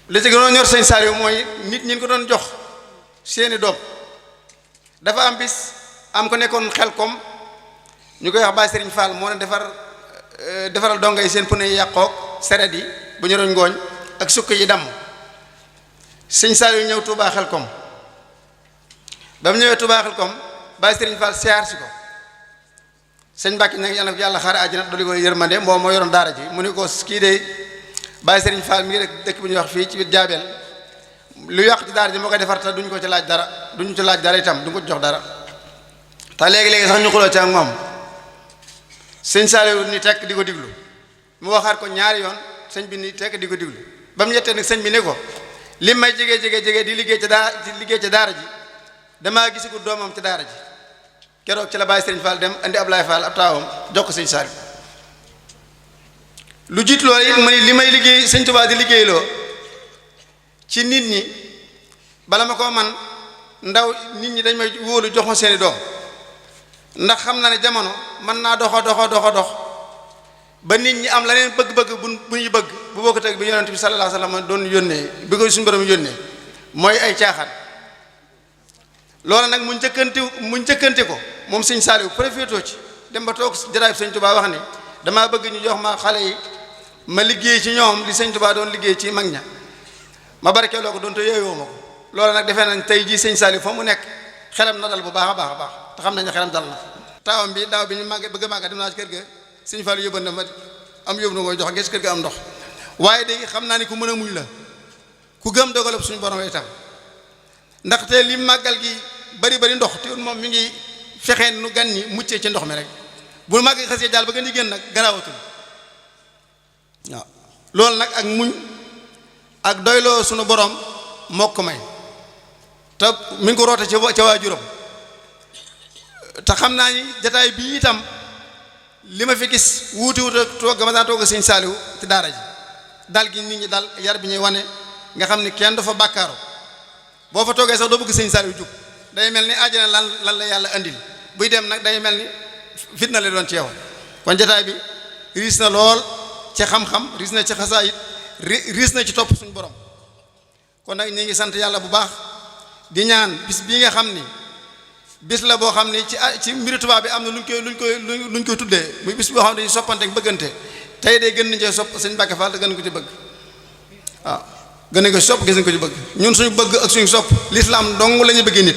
la ca gënoon ñor sëñ Saaliw mooy nit ñi ko doon jox seeni doom dafa am bis am ko nekkoon Xelkom ñu koy wax Baay Sëriñ Fall moo ne defaral donga yi seen pneu yi yàqoog seret yi bu ñu roñ ngooñ ak sukk yi damm sëñ Saaliw ñëw Touba Xelkom ba mu ñëwee Touba Xelkom Baay Sëriñ Fall siyaar si ko sëñ Mbàkke nag yàlla na ko yàlla xaare àjjana dolli ko yërmande moo yoroon daara ji mu ne ko kii de Baay Sëriñ Fall mi ngi dëkk bu ñuy wax fii ci biir jaabel lu yàq ci daara ji moo koy defar te duñ ko ci laaj dara duñu ci laaj dara itam duñ ko ci jox dara te léegi-léegi sax ñu xuloo ci ak moom sëñ Saaliw ni tekk di ko diglu mu waxaat ko ñaari yoon sëñ bi ni tekk di ko diglu ba mu yettee nag sëñ bi ne ko li may jege di liggéey ca daara ji damaa gisigu doomam ca daara ji keroog ci la bàyyi sëriñ Fall dem andi Ablaye Fall ab taawam jox ko sëñ Saliou lu jiit loolu it may li may liggéey sëñ Tuubaa di liggéeyloo ci nit ñi bala ma ko man ndaw nit ñi dañ may wóolu jox ma seeni doom ndax xam na ne jamono mën naa dox ba nit ñi am la leen bëgg-bëgg bu ñu bëgg bu bokkut ak bi yonent bi sallallahu alayhi wasallam doon yónnee bi ko suñu borom yónnee mooy ay caaxaan loolu nag mu njëkkante ko moom sëñ Saliou profité ci dem ba toog jataay sëñ Tuubaa wax ne damaa bëgg ñu jox ma xale yi ma liggéey ci ñoom li sëñ Tuubaa doon liggéey ci mag ña ma barkeeloo ko doon te yooyoo ma ko loolu nag defee nañ tey jii sëñ Saliou fa mu nekk xelam na dal bu baax a baax te xam nañ ne xelam dal na taawam bi daaw bi ñu màgg bëgg a màgg dem naa ci kër ga sëñ Fall yóbban na ma am yóbbu na koy jox gis kër ga am ndox waaye de xam naa ni ku mën a muñ la ku gëm dogalab suñu borom itam ndaxte li màggal gi bari ndox te moom mi ngi fexee nu gan ñi muccee ci ndox mi rek bu màgg xasee jàll ba gën di génn nag garaawatul waaw loolu nag ak muñ ak doyloo suñu borom moo ko may te mi ngi ko roote ca waajuram te xam naa ni jataay bii itam li ma fi gis wuuti toog ma daan toog sëñ Saliou ci daara ji dal gi nit ñi dal yar bi ñuy wane nga xam ni kenn dafa bàkkaaru boo fa toogee sax doo bëgg sëñ Saliou jug day mel ni àjjana lan la yàlla andil buy dem nag day mel ni fitna la doon ci yow kon jataay bi riis na lool ci xam-xam riis na ci xasaayit riis na ci topp suñu borom kon nag ñu ngi sant yàlla bu baax di ñaan bis bii nga xam ni bis la boo xam ni ci mbiru tubaab bi am na luñ koy tuddee muy bis boo xam ne dañuy soppante ak bëggante tey day gën nañ cee sopp sëñ Mbàkke Fall te gën ko ci bëgg waaw gën nañ ko ci sopp gis nañ ko ci bëgg ñun suñu bëgg ak suñu sopp lislaam dong la ñu bëggee nit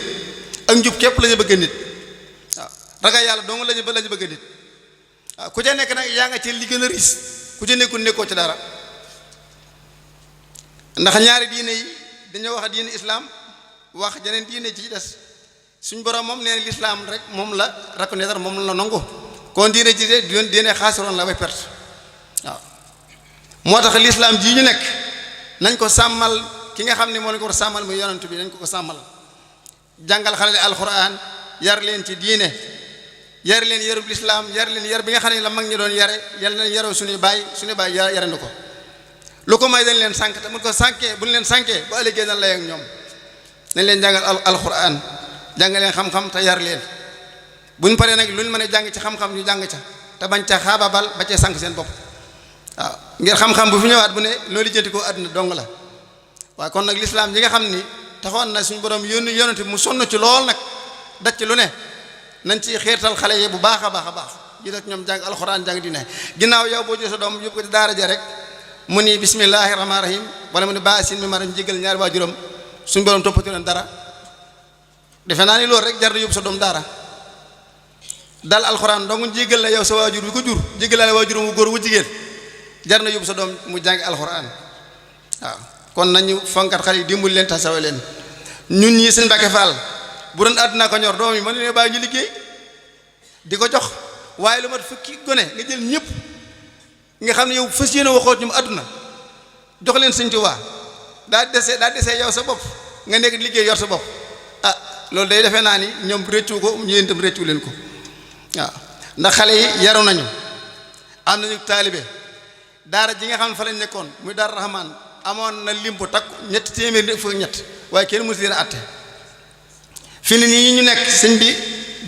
ak njub képp la ñu bëggee nit waaw ragal yàlla dong la ñu bëggee nit waaw ku ca nekk nag yaa nga ci li gën a riis ku ca nekkoo ci dara ndax ñaari diine yi dañoo wax diine islam wax jeneen diine ci des suñ borom moom nee na lislaam rek moom la reconnaître moom la nangu kon diine ji de diine xaasiroon la bay perte waaw moo tax lislaam ji ñu nekk nañ ko sàmmal ki nga xam ne moo lañ ko war a sàmmal muy yonent bi nañ ko sàmmal jàngal xale alquran yar leen ci diine yar leen yarub lislaam yar leen yar bi nga xam ne la mag ñi doon yare yal na yaroo suñuy baay yare na ko lu ko may dañ leen sànk te mun ko sànkee buñ leen sànkee ba ëllëgee dañ lay ak ñoom nañ leen jàngal alquran jàng leen xam-xam te yar leen buñ paree nag luñ mën a jàng ci xam-xam ñu jàng ca te bañ ca xaababal ba cee sànq seen bopp waaw ngir xam-xam bu fi ñëwaat bu ne loolu lijjanti ko àdduna dong la waaye kon nag lislaam yi nga xam ni taxoon na suñu borom yónni mu sonn ci lool nag daj ci lu ne nañ ci xiirtal xale yi bu baax a baax ji rek ñoom jàng alxuraan jàng dine ginnaaw yow boo jëlee sa doom yóbbu ko ci daara ja rek mu ni bismillahi rahmaani rahim wala mu ni baasin mi maram jégal ñaari waajuram suñu borom toppatu leen dara defe naa ni loolu rek jar na yóbbu sa doom daara dal alxuraan dong jégal la yow sa waajur bi ko jur jégal la waajuram wu góor wu jigéen jar na yóbbu sa doom mu jàng alxuraan waaw kon nañu fonkat xale yi dimbali leen tasawe leen ñun ñii sëñ Mbàkke Fall bu doon àdduna ko ñor doom yi mën ne bàyyi ñu liggéey di ko jox waaye lu mat fukki gone nga jël ñëpp nga xam ne yow fas yéene waxoot ñu mu àdduna jox leen sëñ Tuubaa daa desee yow sa bopp nga nekk liggéey yor sa bopp ah loolu day defee naa ni ñoom réccu ko yéen itam réccu leen ko waaw ndax xale yi yaru nañu am nañu taalibe daara ji nga xam ne fa lañ nekkoon muy daara Rahmaan amoon na lim bu takku ñetti téeméer fukk ñett waaye kenn mësu leen a atte fi ni nii ñu nekk sëñ bi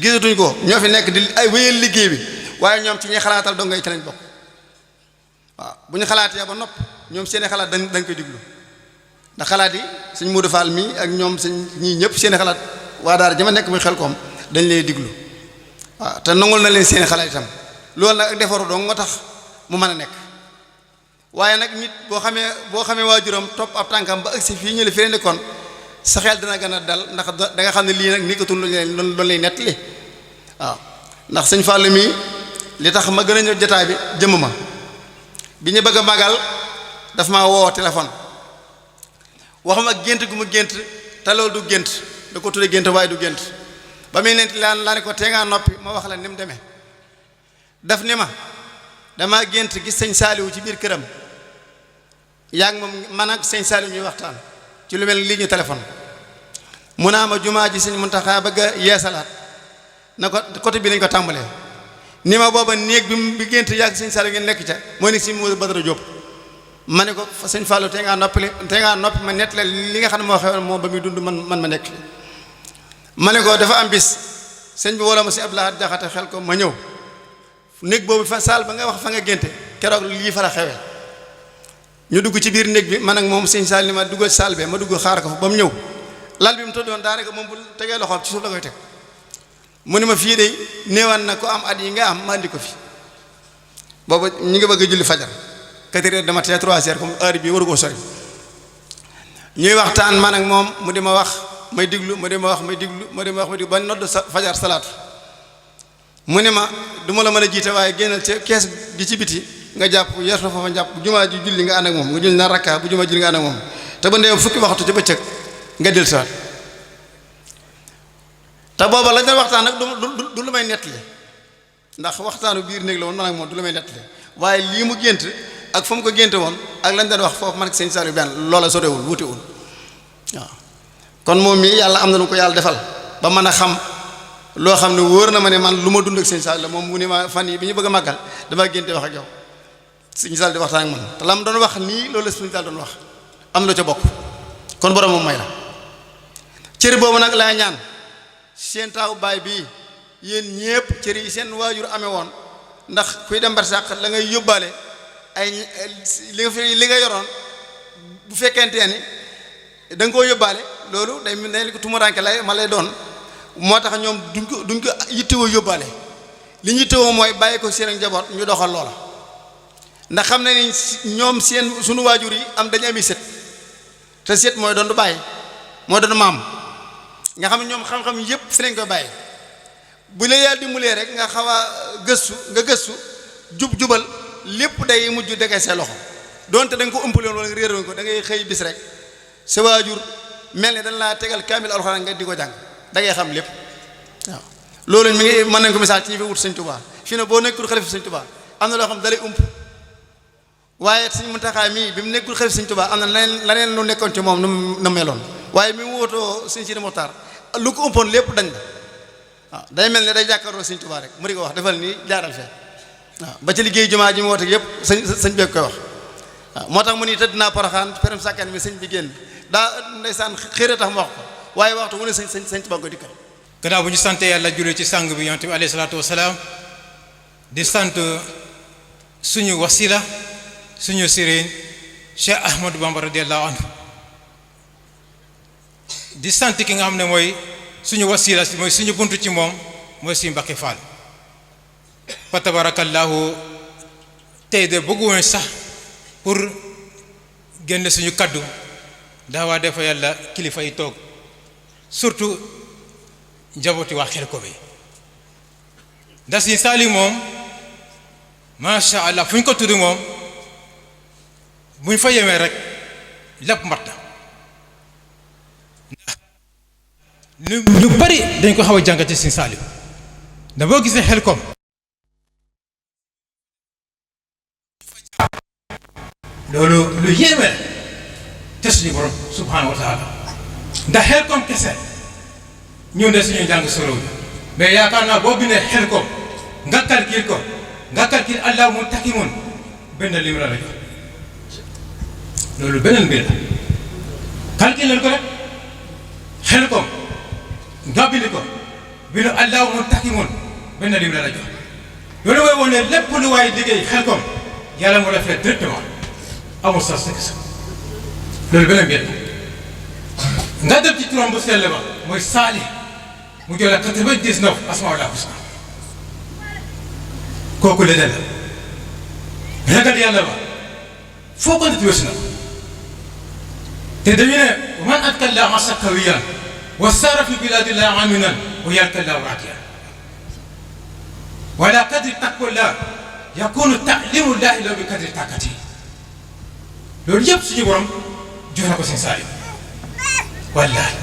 gisatuñ ko ñoo fi nekk di ay wéyal liggéey bi waaye ñoom ci ñi xalaatal dong ngay ci lañ bokk waaw bu ñu xalaatee ba nopp ñoom seeni xalaat dañ koy diglu ndax xalaat yi sëñ Modou Fall mii ak ñoom sëñ ñii ñëpp seeni xalaat waa daara ji ma nekk muy xel koom dañ lay diglu waaw te nangul na leen seeni xalaat itam loolu nag ak defaru dong nga tax mu mën a nekk waaye nag nit boo xamee waajuram topp ab tànkam ba agsi fii ñu la fi nekkoon sa xel dina gën a dal ndax da nga xam ne lii nag nikkatul loolu lay nettali waaw ndax sëñ Fallou mii li tax ma gën a ñëw jotaay bi jëmm ma bi ñu bëgg a magal daf ma woo téléphone waxuma gént gu mu gént te loolu du gént da ko tudde gént waaye du gént ba muy nent laa ne ko tee ngaa noppi ma wax la ni mu demee daf ni ma dama gént gis sëñ Saliou ci biir këram yaa ngi moom man ak sëñ Saliou ñuy waxtaan ci lu mel lii ñu téléphone mu naa ma jumaa ji sëñ Muntaxa bëgg a yeesalaat na ko côté bi lañ ko tàmbalee ni ma booba néeg bi gént yàgg sëñ Saliou ngeen nekk ca moo nekk si Modou Badara Diop ma ne ko sëñ Fallou te ngaa noppi ma nettali li nga xam ne moo xewoon moom ba muy dund man ma nekk ma ne ko dafa am bis sëñ bi wala ma si Abdoulaye Jaxate xel ko ma ñëw néeg boobu fa saal ba nga wax fa nga génte keroog lii fa la xewee ñu dugg ci biir néeg bi man ak moom sëñ Saliou ni ma duggal saal be ma dugg xaar ko fa ba mu ñëw lal bi mu tëddoon daanaka moom bu tegee loxoom ci suuf la koy teg mu ne ma fii de néewaan na ko am at yi nga am ma andi ko fi boobu ñu ngi bëgg a julli fajar 4 heures dama tee 3 heures comme heure bi waru koo sori ñuy waxtaan man ak moom mu di ma wax may diglu mu di ma wax may diglu ba nodd fajar salaatu mu ne ma du ma la mën a jiite waaye génnal ca kees gi ci biti nga jàpp yeesu foofa jàpp bu jumaa ji julli nga ànd ak moom nga julli na rakka bu jumaa julli nga ànd ak moom te ba ndee fukki waxtu ci bëccëg nga del siwaat te booba lañ doon waxtaan nag du lu may nettali ndax waxtaanu biir néeg la woon man ak moom du lu may nettali waaye lii mu gént ak fa mu ko génte woon ak lañ doon wax foofu man ak sëñ Saliou benn loola sorewul wutewul waaw kon moom mii yàlla am na lu ko yàlla defal ba mën a xam loo xam ne wóor na ma ne man lu ma dund ak sëñ Saliou la moom mu ne ma fan yi bi ñu bëgg a màggal damaa génte wax ak yow sëñ Saliou di waxtaan ak man te la mu doon wax nii loolu la sëñ Saliou doon wax am na lu ca bokk kon borom moom may la cër boobu nag laa ñaan seen taaw baay bii yéen ñépp cër yi seen waajur amee woon ndax kuy dem barsàq la ngay yóbbaale ay li nga yoroon bu fekkente ni da nga koo yóbbaale loolu day ko tumuraanke ma lay doon moo tax ñoom duñ ko yittewoo yóbbaale li ñu yittewoo mooy bàyyi ko seen njaboot ñu doxal loola ndax xam ne ni ñoom sunu waajur yi dañu ami set te set mooy doon du bàyyi mooy doon maam nga xam ne ñoom xam-xam yëpp fi lañ koy bàyyi bu la yàlla dimbalee rek nga xaw a gëstu jubal lépp day mujj degee see loxo donte da nga ko ëmpale wala nga réeroon ko da ngay xëy bis rek sa waajur mel ne dañ laa tegal kaamil alxuraan nga di ko jàng da ngay xam lépp waaw loolu mi ngi mën nañ ko misaal ci ñi fi wut sëñ Tuubaa fii ne boo nekkul xalifa sëñ Tuubaa am na loo xam dalay ump waaye sëñ Muntaxaa mii bi mu nekkul xalifa sëñ Tuubaa am na leneen lu nekkoon ci moom nu meloon waaye mi mu wootoo sëñ Sidi Moxtaar lu ko umpoon lépp dañ la waaw day mel ne day jàkkaarloo sëñ Tuubaa rek mu di ko wax defal nii jaaral fee waaw ba ci liggéey jumaa ji mu woote yëpp sëñ bi koy wax waaw moo tax mu ni tëdd naa Poroxaan perem sàkkan mi sëñ bi génn daa ndeysaan xëy tax mu wax ko waaye waxtu mu ne sëñ Tuubaa ko dikkal gannaaw bu ñu sant yàlla julli ci sang bi yonent bi alayhi salaatu wasalaam di sant suñu wasila suñu sëriñ Cheikh Ahmadou Bamba radiyallahu anhu di sant ki nga xam ne mooy suñu wasila mooy suñu buntu ci moom mooy suñu Mbàkke Fall fa tabarakallahu tey de bëgguwoon sax pour génn suñu kaddu daawaa defa yàlla kilifa yi toog surtout njabooti waa Xelkom bi ndax Sëñ Saaliw moom macha allah fu ñu ko tudd moom bu ñu fa yemee rek lépp mat na lu bari dañ ko xaw a jàngate Sëñ Saaliw ndax boo gisee Xelkom loolu lu yéeme te suñu borom subhanahu wa taala ndax Xelkom kese ñun de suñu jàng solo mais yaakaar naa boo bindee Xelkom nga calcule allah mu takimoon benn lim la jox loolu beneen mbir la calcule ko rek Xelkom nga bind ko bindu allah mu takimoon benn lim la jox loolu mooy wane lépp lu waay liggéey Xelkom yàlla mu la fay directement amul sax sa loolu beneen mbir la nga dem ci turam bu sell ba mooy Saali mu joxe 99 asmaa ul husna kooku leneen la ragal yàlla ba foo ko nit wés na te dañu ne man atkalla masa qawiyan wa sara fi biladillahi aminan wa yarkallahu rakiyan wala kadri taqwallah yakunu ta'limu llahi law bi kadri taqati loolu yëpp suñu borom jox na ko Sëñ Saaliw wallaahi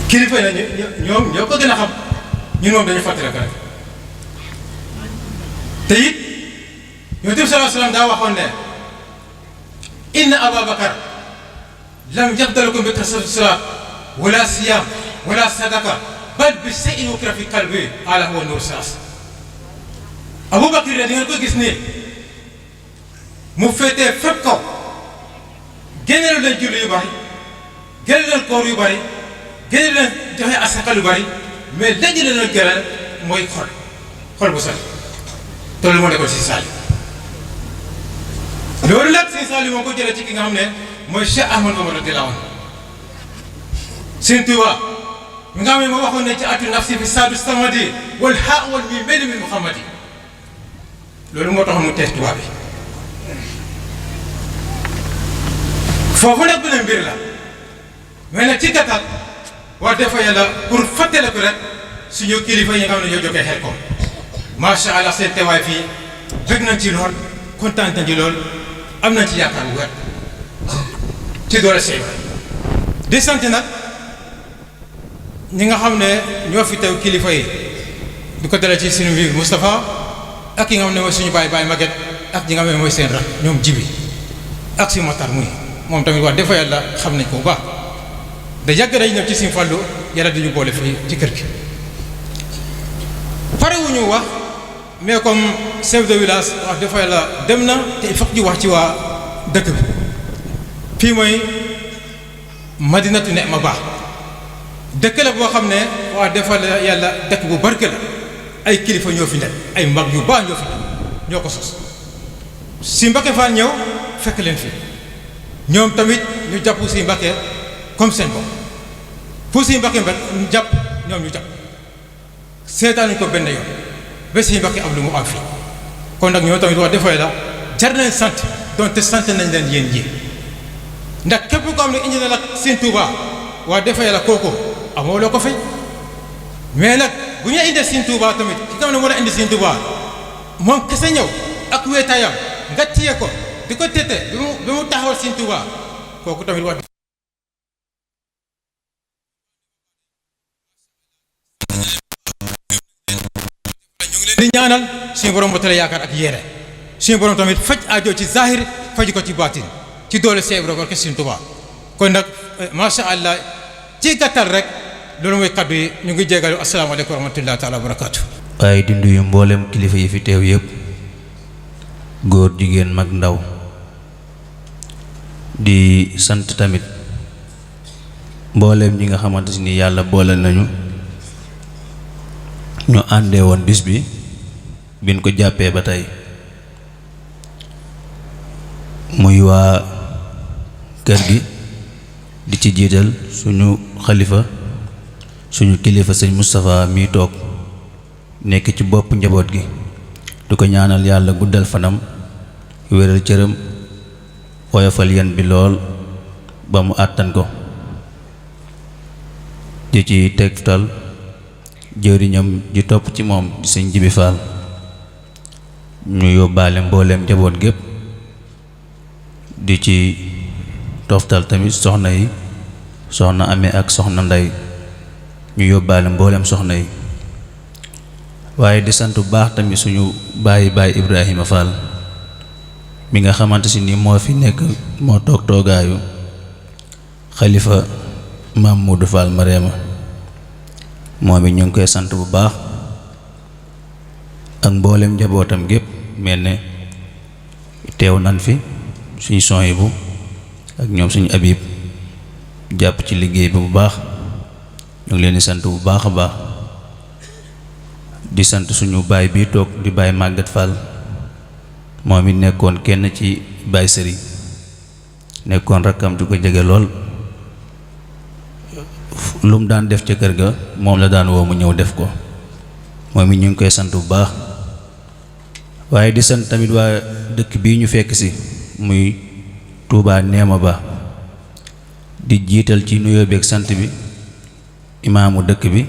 kilifa yi ñoom ñoo ko gën a xam ñun moom dañu fàttali ko rek te it Yonent bi sallallahu alayhi wa sallam daa waxoon ne inna Ababakar lam yabdalukum bi kasrati salaat wala siyaam wala sadaka bal bi shay'in wukira fi qalbi ala huwa nur saas Abubakar di ngeen ko gis nii mu féetee fépp kaw génneelu leen julli yu bari génneelu leen koor yu bari génneelu leen joxe asaka yu bari mais léegi la leen gëral mooy xol bu sell te loolu moo nekkoon si Saliou loolu nag si Saliou moo ko jëlee ci ki nga xam ne mooy Cheikh Ahmadou Bamba radiyallahu anhu Sëñ Tuubaa mi nga xam ne moo waxoon ne ci atu nafsi fi saadu samadi wal haa wal mi mel min Muhammadi loolu moo tax mu tees tubaab bi foofu nag beneen mbir la mais nag ci gàttal wax dafa yàlla pour fàttale ko rek suñu kilifa yi nga xam ne ñoo jógee xel ko macha allah seen teewaay fii bëgg nañ ci lool kontaan nañ ci lool am nañ ci yaakaar bu wér ci doole Cheikh di sant nag ñi nga xam ne ñoo fi teew kilifa yi di ko dalee ci suñu biir Moustapha ak ki nga xam ne mooy suñu baay Maguette ak ñi nga xam ne mooy seen rak ñoom Jibi ak si Matar muy moom tamit wax dafa yàlla xam nañ ko bu baax da yàgg nañ ñëw ci Sëñ Fallu yàlla dañu boole fii ci kër gi parewuñu wax mais comme chef de village wax dafa yàlla dem na te il faut ñu wax ci waa dëkk bi fii mooy Madinatu Neema baax dëkk la boo xam ne wax dafa yàlla dëkk bu barke la ay kilifa ñoo fi nekk ay mag yu baax ñoo fi nekk ñoo ko sos si Mbacke Fall ñëw fekk leen fi ñoom tamit ñu jàpp si Mbacke comme seen bopp pour si Mbacke ñu jàpp ñoom ñu jàpp seetaanuñ ko benn yoon ba si Mbacke am lu mu am fii kon nag ñoo tamit wax defee la jar nañ sant donte sant nañ leen yéen ji ndax képp ko am ne indi na la Sëñ Tuubaa wax defee la kooku amoo loo ko fay mais nag bu ñu indee Sëñ Tuubaa tamit ki nga xam ne moo la indi Sëñ Tuubaa moom kese ñëw ak weetaayam nga téye ko di ko tete bi mu taxawal Sëñ Tuubaa kooku tamit wax di ñaanal suñu borom ba tale yaakaar ak yéene suñu borom tamit faj aajo ci zahir faj ko ci baatin ci doole Seex Ibra barke Sëñ Tuubaa kon nag macha allah ci gàttal rek loolu mooy kaddu yi ñu ngi jégalu asalaamaaleykum wa rahmatullahi taala wa barakaatu. waaye di nuyu mboolem kilifa yi fi teew yëpp góor jigéen mag ndaw di sant tamit mboolem ñi nga xamante ni yàlla boole nañu ñu àndee woon bis bi biñ ko jàppee ba tey muy waa kër gi di ci jiital suñu xalifa suñu kilifa sëñ Moustapha mi toog nekk ci bopp njaboot gi du ko ñaanal yàlla guddal fanam wéral cëram woyofal yan bi lool ba mu àttan ko di ci tegtal jëriñam ji topp ci moom di sëñ Jibi Fall ñu yóbbaale mbooleem njaboot gépp di ci toftal tamit soxna yi soxna Ame ak soxna Ndey ñu yóbbaale mbooleem soxna yi waaye di sant bu baax tamit suñu baay Ibrahima Fall mi nga xamante si ni moo fi nekk moo toog toogaayu xalifa Maam Modou Fall Marema moom it ñu ngi koy sant bu baax ak mboolem njabootam gépp mel ne teew nan fi suñu son bu ak ñoom suñu Abib jàpp ci liggéey bi bu baax ñu ngi leen di sant bu baax a baax di sant suñu baay bii toog di baay Maguette Fall moom it nekkoon kenn ci baay sëriñ nekkoon rakkam di ko jege lool lu mu daan def ca kër ga moom la daan woo mu ñëw def ko moom it ñu ngi koy sant bu baax waaye di sant tamit waa dëkk bii ñu fekk si muy Touba Neema Ba di jiital ci nuyoo beeg sant bi imaamu dëkk bi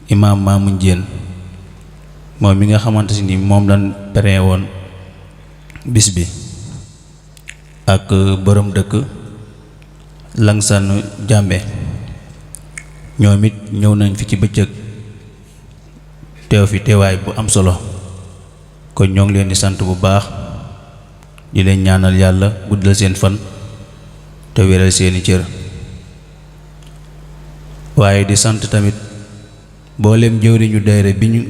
imaam Maamu Njéen moom mi nga xamante ni moom lañ pere woon bis bi ak borom dëkk Langsane Jàmbe ñoom it ñëw nañ fi ci bëccëg teew fi teewaay bu am solo kon ñoo ngi leen di sant bu baax di leen ñaanal yàlla guddal seen fan te wéral seeni cër waaye di sant tamit mboolem jëwriñu daayira bi ñu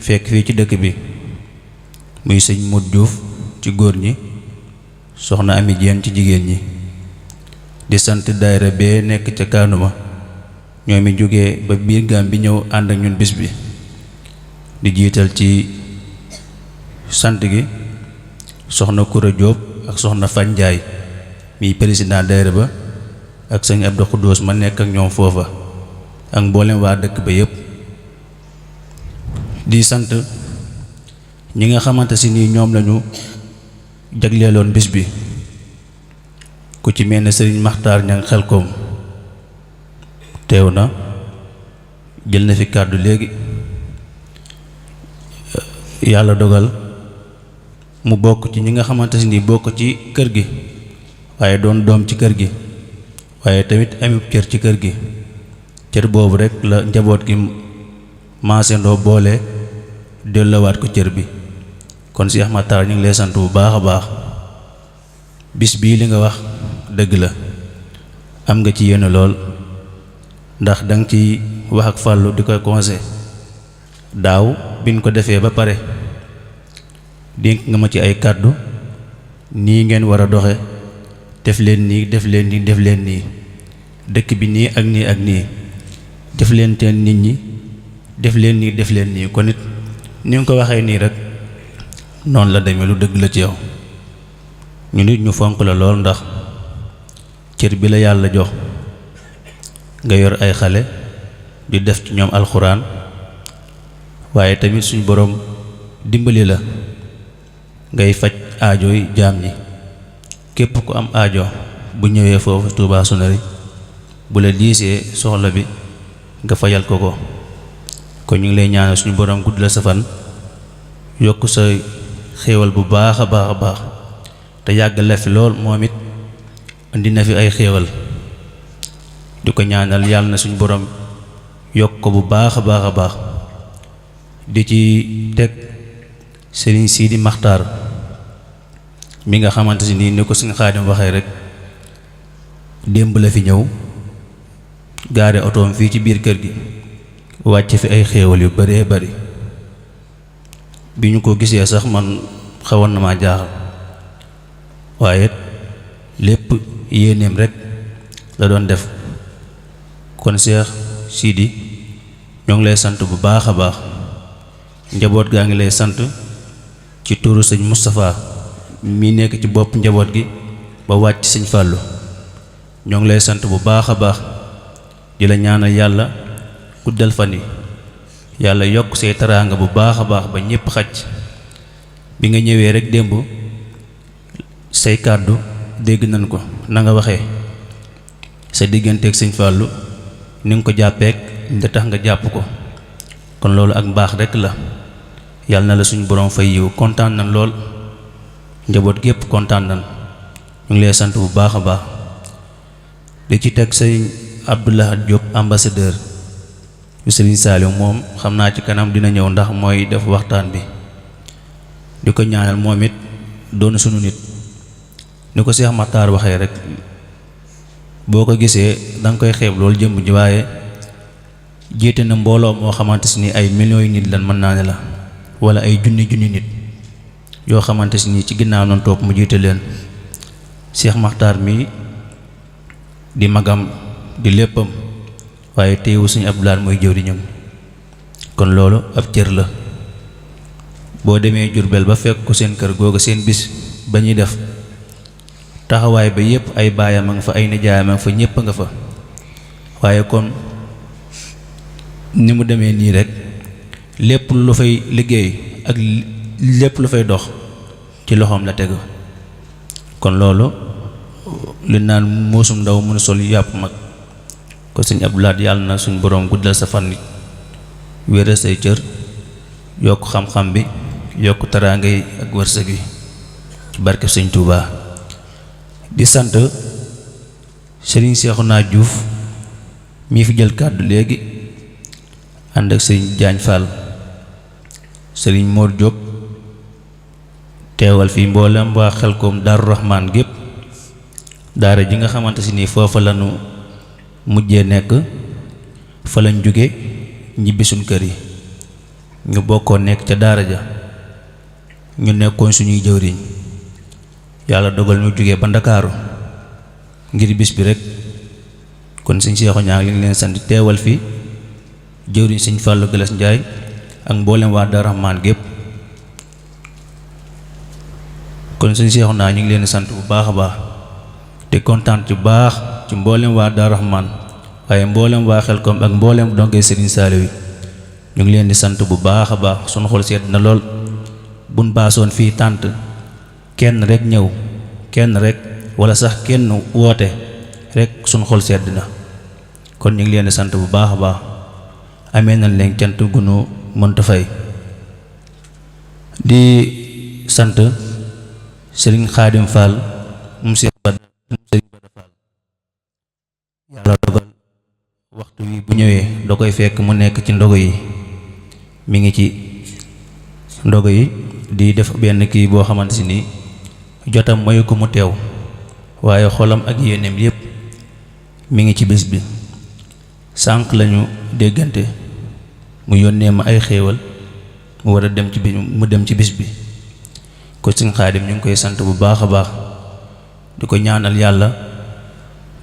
fekk fii ci dëkk bi muy sëñ Modou Diouf ci góor ñi soxna Ami Diène ci jigéen ñi di sant daayira bee nekk ca Kaanuma ñoo mi jógee ba biir gaam bi ñëw ànd ak ñun bis bi di jiital ci sant gi soxna Koura Diop ak soxna Fan Njaay mi président daayira ba ak sëñ Abdou Khoudous ma nekk ak ñoom foofa ak mboolem waa dëkk ba yépp di sant ñi nga xamante si nii ñoom lañu jagleeloon bis bi ku ci mel ne sëriñ Maxtaar Ñang Xelkom teew na jël na fi kàddu léegi yàlla dogal mu bokk ci ñi nga xamante si nii bokk ci kër gi waaye doon doom ci kër gi waaye tamit amib cër ci kër gi cër boobu rekk la njaboot gi maasendoo boole dellowaat ko cër bi kon Cheikh Matar ñu ngi lay sant bu baax a baax bis bii li nga wax dëgg la am nga ci yéene lool ndax danga ci wax ak Fàllu di koy conseil daaw biñ ko defee ba pare dénk nga ma ci ay kàddu nii ngeen war a doxe def leen nii def leen nii def leen nii dëkk bi nii ak nii ak nii def leen teen nit ñi def leen nii def leen nii kon it ni nga ko waxee nii rek noonu la demee lu dëgg la ci yow ñu nit ñu fonk la lool ndax cër bi la yàlla jox nga yor ay xale di def ci ñoom alxuraan waaye tamit suñu boroom dimbali la ngay faj aajooy jaam ñi képp ku am aajo bu ñëwee foofu Touba Sonari bu la diisee soxla bi nga fajal ko ko kon ñu ngi lay ñaanal suñu boroom gudd la sa fan yokk sa xéewal bu baax a baax a baax te yàgg la fi lool moom it indi na fi ay xéewal di ko ñaanal yàlla na suñu boroom yokk ko bu baax a baax a baax di ci teg Sëriñ Sidi Maxtaar mi nga xamante si nii ni ko suñu Xaadim waxee rek démb la fi ñëw gaare otoom fii ci biir kër gi wàcc fi ay xéewal yu baree bari bi ñu ko gisee sax man xawoon na maa jaaxal waaye lépp yéeneem rek la doon def kon Cheikh Sidi ñoo ngi lay sant bu baax a baax njaboot gaa ngi lay sant ci turu sëñ Moustapha mi nekk ci bopp njaboot gi ba wàcc sëñ Fàllu ñoo ngi lay sant bu baax a baax di la ñaanal yàlla guddal fan yi yàlla yokk say taraanga bu baax a baax ba ñépp xaj bi nga ñëwee rek démb say kàddu dégg nañ ko na nga waxee sa digganteeg sëñ Fàllu ni nga ko jàppeek nda tax nga jàpp ko kon loolu ak mbaax rekk la yàlla na la suñu borom fay yiw kontaan nañ lool njaboot gépp kontaan nañ ñu ngi lay sant bu baax a baax di ci teg sëñ Abdoulahat Diop ambassadeur yu Sëriñ Saaliw moom xam naa ci kanam dina ñëw ndax mooy def waxtaan bi di ko ñaanal moom it doon sunu nit ni ko Cheikh Matar waxee rek boo ko gisee danga koy xeeb loolu jëmm ji waaye jiite na mbooloo moo xamante si ni ay millions yi nit lan mën naa ne la wala ay junni nit yoo xamante si ni ci ginnaaw noonu topp mu jiite leen Cheikh Matar mi di magam di léppam waaye teewu suñu Abdoulaye mooy jëwriñam kon loolu ab cër la boo demee Jurbel ba fekk ko seen kër googu seen bis ba ñuy def taxawaay ba yépp ay baayam a nga fa ay nijaayam a nga fa ñépp a nga fa waaye kon ni mu demee nii rek lépp lu fay liggéey ak lépp lu fay dox ci loxoom la tegu kon loolu li naan muusum ndaw mënu sol yàpp mag ko sëñ Abdoulaye yàlla na suñ boroom guddal sa fan wéral say cër yokk xam-xam bi yokk taraanga yi ak wërsëg yi ci barke sëñ Touba di sant Sëriñ Seexuna Juuf mi fi jël kàddu léegi ànd ak sëriñ Jaañ Fall sëriñ Mor Diop teewal fii mboolem waa Xelkom Daaru Rahmaan gépp daara ji nga xamante si nii foofa lañu mujjee nekk fa lañ jóge ñibbi suñ kër yi ñu bokkoon nekk ca daara ja ñu nekkoon suñuy jëwriñ yàlla dogal ñu jógee ba Ndakaaru ngir bis bi rek kon sëñ Seexu ñaa ngi leen sant teewal fi jëwriñ sëñ Fallou Galas Njaay ak mboolem waa Daaru Rahmaan gépp kon sëñ Seexu naa ñu ngi leen sant bu baax a baax te kontaan ci baax ci mboolem waa Daaru Rahmaan waaye mboolem waa Xelkom ak mboolem donge Serigne Saliou yi ñu ngi leen di sant bu baax a baax sunu xol sedd na lool buñ baasoon fii tànt kenn rek ñëw kenn rek wala sax kenn woote rek sunu xol sedd na kon ñu ngi leen di sant bu baax a baax amee nañ leen cant gu nu mënta fay di sant Serigne Khadim Fall mu Serigne Bada Fall yàlla dogal waxtu wi bu ñëwee da koy fekk mu nekk ci ndogo yi mi ngi ci ndogo yi di def benn kii boo xamante si nii jotam mayu ko mu teew waaye xolam ak yéeneem yépp mi ngi ci bis bi sànq lañu déggante mu yónnee ma ay xéewal mu war a dem ci mu dem ci bis bi ko Sëñ Xaadim ñu ngi koy sant bu baax a baax di ko ñaanal yàlla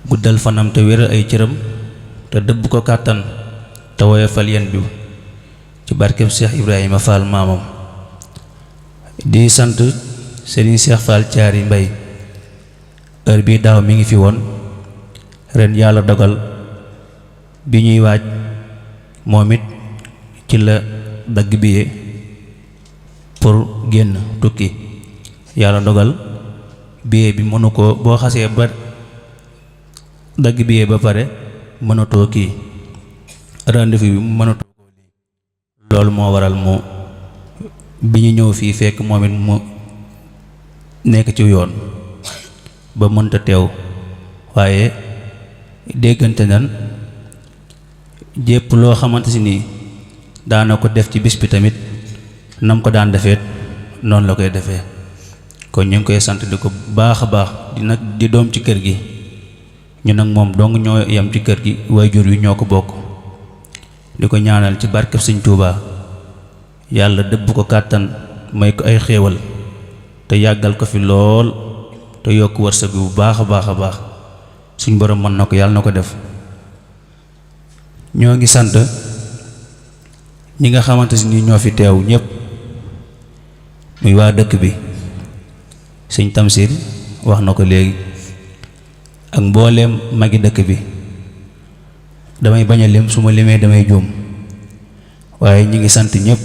guddal fanam te wéral ay cëram te dëbb ko kàttan te woyofal yen bi ci barkeb Cheikh Ibrahima Fall maamam di sant Serigne Cheikh Fall Thiari Mbay heure bii daaw mi ngi fi woon ren yàlla dogal bi ñuy waaj moom it ci la dagg billet pour génn tukki yàlla dogal billet bi mënu ko boo xasee ba dagg billet ba pare mënatoo kii rendez-vous bi mënatoo ko lii loolu moo waral mu bi ñu ñëw fii fekk moom it mu nekk ci yoon ba mënta teew waaye déggante nan jépp loo xamante si nii daana ko def ci bis bi tamit nam ko daan defeet noonu la koy defee kon ñu ngi koy sant di ko baax a baax di nag di doom ci kër gi ñu nag moom dong ñoo yem ci kër gi waajur wi ñoo ko bokk di ko ñaanal ci barkeb Sëñ Tuubaa yàlla dëbb ko kàttan may ko ay xéewal te yàggal ko fi lool te yokk wërsëg bi bu baax a baax a baax suñ borom mën na ko yàlla na ko def ñoo ngi sant ñi nga xamante ni ñoo fi teew ñépp muy waa dëkk bi Sëñ Tamsir wax na ko léegi ak mbooleem magi dëkk bi damay bañ a lim su ma limee damay juum waaye ñi ngi sant ñépp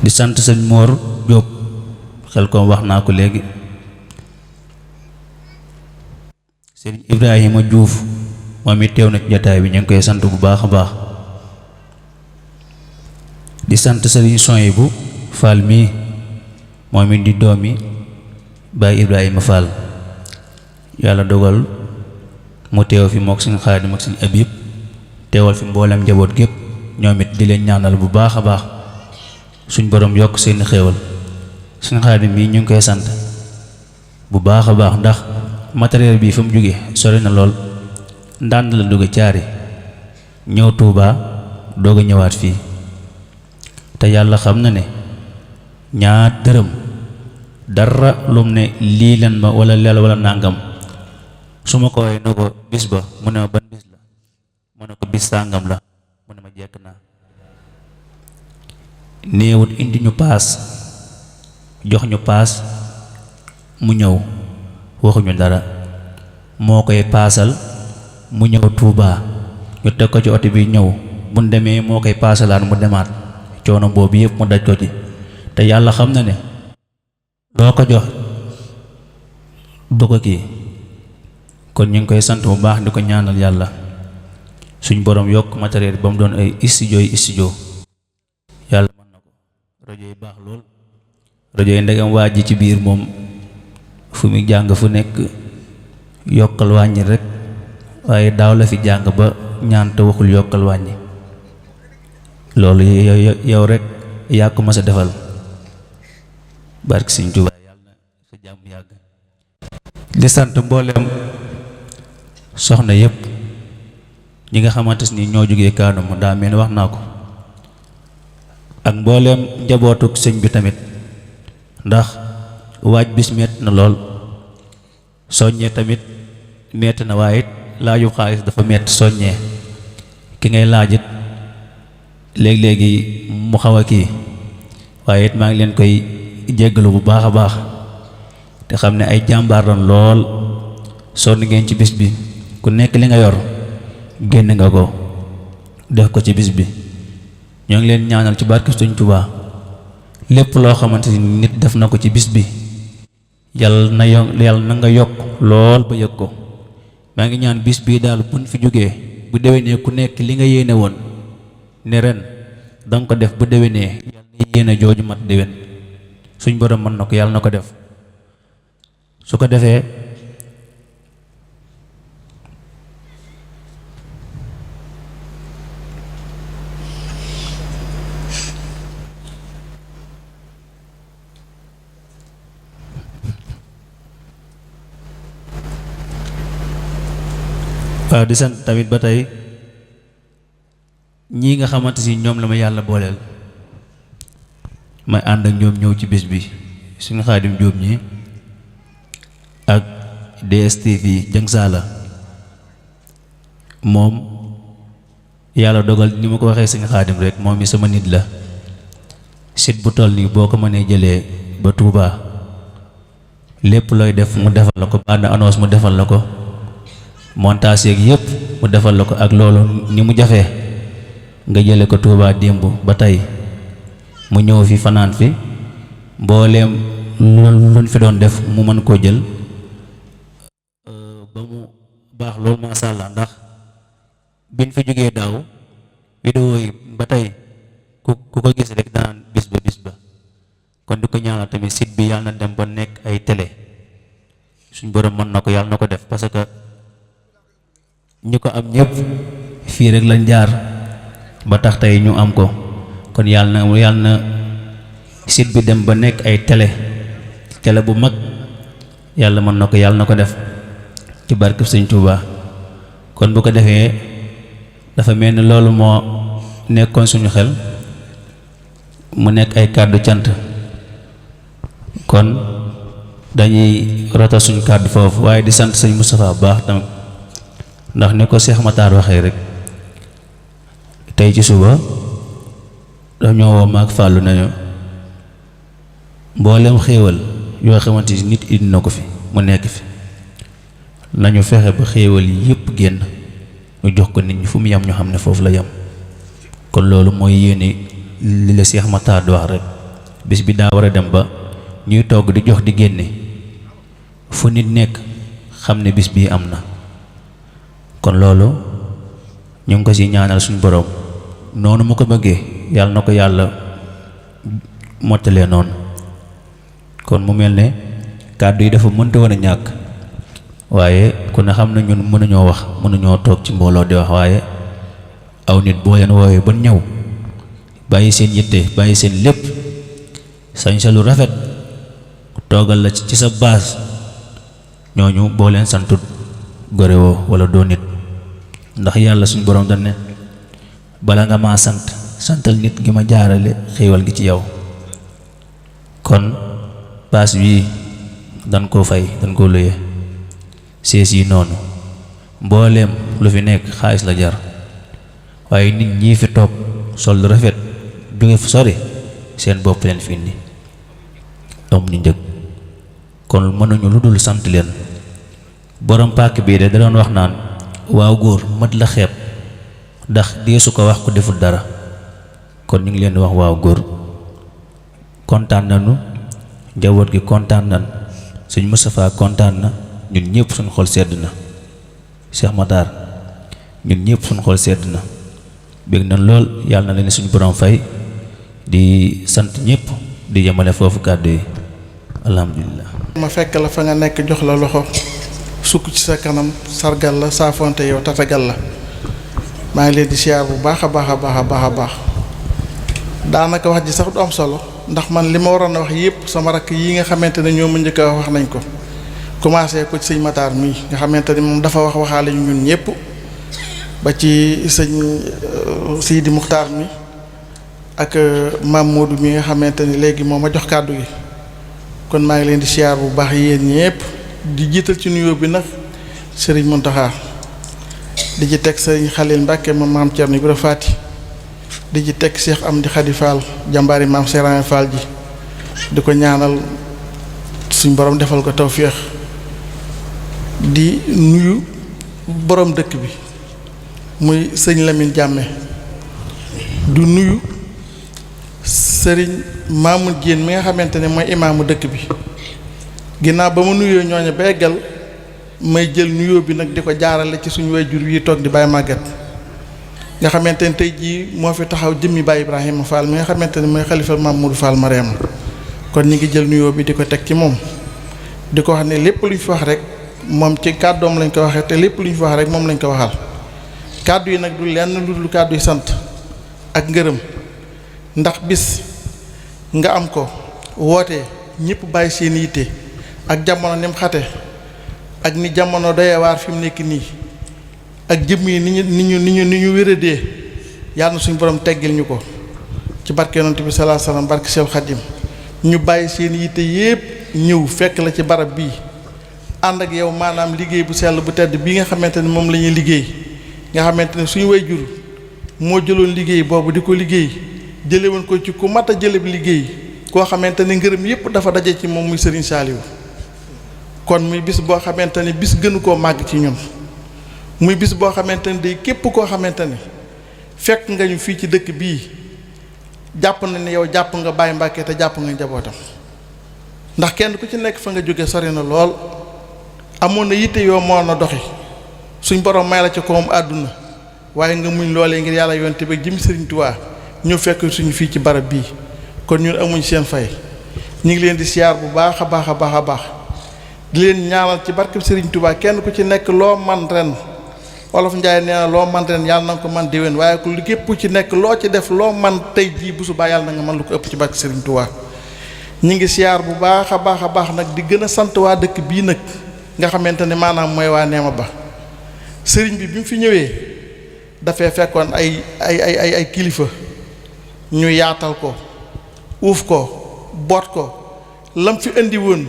di sant sëñ Mor Jóob Xelkom wax naa ko léegi sëñ Ibrahima Juuf moom it teew na ci jotaay bi ñu ngi koy sant bu baax a baax di sant sëriñ Soyibu Fall mii moom it di doomi Baay Ibrahima Fall yàlla dogal mu teew fi mook Sëñ Xaadim ak Sëñ Abib teewal fi mboolem njaboot gépp ñoom it di leen ñaanal bu baax a baax suñ borom yokk seeni xéewal Sëñ Xaadim mii ñu ngi koy sant bu baax a baax ndax matériel bii fa mu jóge sori na lool ndànd la dugg Caari ñëw Tuubaa doog a ñëwaat fii te yàlla xam na ne ñaar dërëm dara lum ne lii leen ma wala leel wala nàngam su ma ko woowee ne ko bis ba mu ne ma ban bis la mu ne ko bis sàngam la mu ne ma jekk naa néewut indi ñu paas jox ñu paas mu ñëw waxuñu dara moo koy paasal mu ñëw Tuubaa ñu teg ko ci oto bi ñëw bu ñu demee moo koy paasalaat mu demaat coono boobu yëpp mu daj ko ci te yàlla xam na ne loo ko jox du ko kii kon ñu ngi koy sant bu baax di ko ñaanal yàlla suñ borom yokk matériel ba mu doon ay studio yàlla mën na ko rajo yi baax lool rajo yi ndegam waa ji ci biir moom fu muy jàng fu nekk yokkal wàññi rek waaye daaw la fi jàng ba ñaan te waxul yokkal wàññi loolu yow rek yaa ko mas a defal barke Sëñ Tuubaa yàlla na sa jàmm yàgg. di sant mboolem soxna yépp ñi nga xamante ni ñoo jógee Kaanum daa mel ni wax naa ko ak mbooleem njabootuk sëñ bi tamit ndax waaj bis metti na lool soññee tamit metti na waaye it laaju xaalis dafa metti soññee ki ngay laajit léegi-léegi mu xaw a kii waaye it maa ngi leen koy jéggalu bu baax a baax te xam ne ay jàmbaar lan lool sonn ngeen ci bis bi ku nekk li nga yor génn nga ko def ko ci bis bi ñoo ngi leen ñaanal ci barke Sëñ Tuubaa lépp loo xamante ni nit def na ko ci bis bi yàlla na nga yokk lool ba yëg ko. maa ngi ñaan bis bii daal buñ fi jógee bu déwénee ku nekk li nga yéene woon ne ren danga ko def bu déwénee yàlla na yéene jooju mat déwén suñ borom mën na ko yàlla na ko def su ko defee waaw di sant tamit ba tey ñii nga xamante si ñoom la ma yàlla booleel may ànd ak ñoom ñëw ci bis bi suñu Xaadim Jóob ñi ak DSTV Jëng Saala moom yàlla dogal ni ma ko waxee suñu Xaadim rek moom mi sama nit la sit bu toll nii boo ko mënee jëlee ba Touba lépp looy def mu defal la ko bande annonce mu defal la ko montage yeeg yëpp mu defal la ko ak loolu ni mu jafee nga jële ko Touba démb ba tey mu ñëw fi fanaan fi mbooleem luñ fi doon def mu mën koo jël ba mu baax loolu masha Allah ndax biñ fi jógee daaw vidéo yi ba tey ku ko gis rek daan bis ba kon di ko ñaanal tamit site bi yàlla na dem ba nekk ay télé suñ borom mën na ko yàlla na ko def parce que ñi ko am ñëpp fii rek lañ jaar ba tax tey ñu am ko kon yàlla na site bi dem ba nekk ay télé bu mag yàlla mën na ko yàlla na ko def ci barkeb Sëñ Tuubaa kon bu ko defee dafa mel ni loolu moo nekkoon suñu xel mu nekk ay kàddu cant kon dañuy rota suñu kàddu foofu waaye di sant Sëñ Moustapha baax tamit ndax ni ko Cheikh Matar waxee rek tey ci suba dañoo woo maag fàllu nañu mboolem xéewal yoo xamante ni nit indi na ko fi mu nekk fi nañu fexe ba xéewal yi yépp génn ñu jox ko nit ñi fu mu yem ñu xam ne foofu la yem kon loolu mooy yéene li la Cheikh Matar di wax rek bis bi daa war a dem ba ñuy togg di jox di génne fu nit nekk xam ne bis bii am na kon loolu ñu ngi ko ci ñaanal suñu borom noonu mu ko bëggee yàlla na ko yàlla mottalee noonu kon mu mel ne kàddu yi dafa mënta woon a ñàkk waaye ku ne xam na ñun mënuñoo wax mënuñoo toog ci mbooloo di wax waaye aw nit boo leen woowee ba ñëw bàyyi seen yitte bàyyi seen lépp sañ sa lu rafet toogal la ci sa baas ñooñu boo leen santut gore woo wala doo nit ndax yàlla suñu borom dañ ne bala nga maa santal nit gi ma jaarale xéewal gi ci yow kon baas bii dañ koo fay dañ koo luye sees yi noonu mbooleem lu fi nekk xaalis la jar waaye nit ñii fi toog sol lu rafet jóge fu sori seen bopp leen fi indi am ñu njëg kon mënuñu lu dul sant leen borom pàkk bii de da doon wax naan waaw góor mat la xeeb ndax deesu ko wax ku deful dara kon ñu ngi leen di wax waaw góor kontaan nañu njaboot gi kontaan nañ Sëñ Moustapha kontaan na ñun ñëpp suñu xol sedd na Cheikh Matar ñun ñëpp suñu xol sedd na bég na lool yàlla na leen suñu borom fay di sant ñëpp di yemale foofu kàddu yi alhamdulilah. ma fekk la fa nga nekk jox la loxo sukk ci sa kanam sargal la saafonte yow tatagal la maa ngi leen di siyaar bu baax a baax a baax a baax a baax daanaka wax ji sax du am solo ndax man li ma waroon a wax yépp sama rakk yi nga xamante ne ñoo ma njëkk a wax nañ ko commencé ko ci sëñ Matar mii nga xamante ni moom dafa waxaale ñun ñëpp ba ci sëñ Sidi Muxtaar mi ak maam Modou mi nga xamante ni léegi moo ma jox kàddu gi kon maa ngi leen di siyaar bu baax yéen ñëpp di jiital ci nuyoo bi nag Serigne Mountakha di ci teg Serigne Khalil Mbacke moom maam Thierno Ibra Fati di ci teg Cheikh Amdi Khady Fall jàmbaari maam Serigne Fall ji di ko ñaanal suñ borom defal ko tawféex di nuyu borom dëkk bi muy sëñ Lamine Jàmme du nuyu sëriñ Mamoun Diène mi nga xamante ne mooy imaamu dëkk bi ginnaaw ba ma nuyoo ñooñu ba eggal may jël nuyoo bi nag di ko jaarale ci suñu waajur yi toog di Baye Maguette nga xamante ne tey jii moo fi taxaw jëmmi Baye Ibrahima Fall mi nga xamante ne mooy xalifa Mamadou Fall Mariam kon ñi ngi jël nuyoo bi di ko teg ci moom di ko wax ne lépp lu ñu fi wax rek moom ci kàddoom lañ ko waxee te lépp lu ñu fi wax rek moom lañ ko waxal kàddu yi nag du lenn lu dul kàddu yi sant ak ngërëm ndax bis nga am ko woote ñëpp bàyyi seen yitte ak jamono ni mu xate ak ni jamono doyee waar fi mu nekk nii ak jëmm yi ni ñu wéradee yàlla na suñu borom teggil ñu ko ci barke yonent bi sallallahu alayhi wasallam barke Seex Xaadim ñu bàyyi seen yitte yépp ñëw fekk la ci barab bii ànd ak yow maanaam liggéey bu sell bu tedd bii nga xamante ne moom la ñuy liggéey nga xamante ne suñu waajur moo jëloon liggéey boobu di ko liggéey jële woon ko ci ku mat a jële bi liggéey koo xamante ne ngërëm yépp dafa daje ci moom muy Serigne Saliou kon muy bis boo xamante ne bis gënu koo màgg ci ñun muy bis boo xamante ne day képp koo xamante ne fekk nga ñu fii ci dëkk bii jàpp na ne yow jàpp nga Baye Mbàkke te jàpp nga njabootam ndax kenn ku ci nekk fa nga jóge sori na lool amoon na yitte yoo moo na doxi suñ borom may la ca koom àdduna waaye nga muñ loolee ngir yàlla yonte ba jëm Serigne Touba ñu fekk suñu fii ci barab bii kon ñun amuñ seen fay ñu ngi leen di siyaar bu baax a baax a baax a baax di leen ñaanal ci barkeb Serigne Touba kenn ku ci nekk loo man ren Wolof Njaay nee na loo man ren yàlla na nga ko man déwén waaye ku képp ci nekk loo ci def loo man tey jii bu subaa yàlla na nga man lu ko ëpp ci barke Serigne Touba ñu ngi siyaar bu baax a baax nag di gën a sant waa dëkk bii nag nga xamante ne maanaam mooy waa Neema Ba sëriñ bi mu fi ñëwee dafay fekkoon ay kilifa ñu yaatal ko uuf ko boot ko lam fi indi woon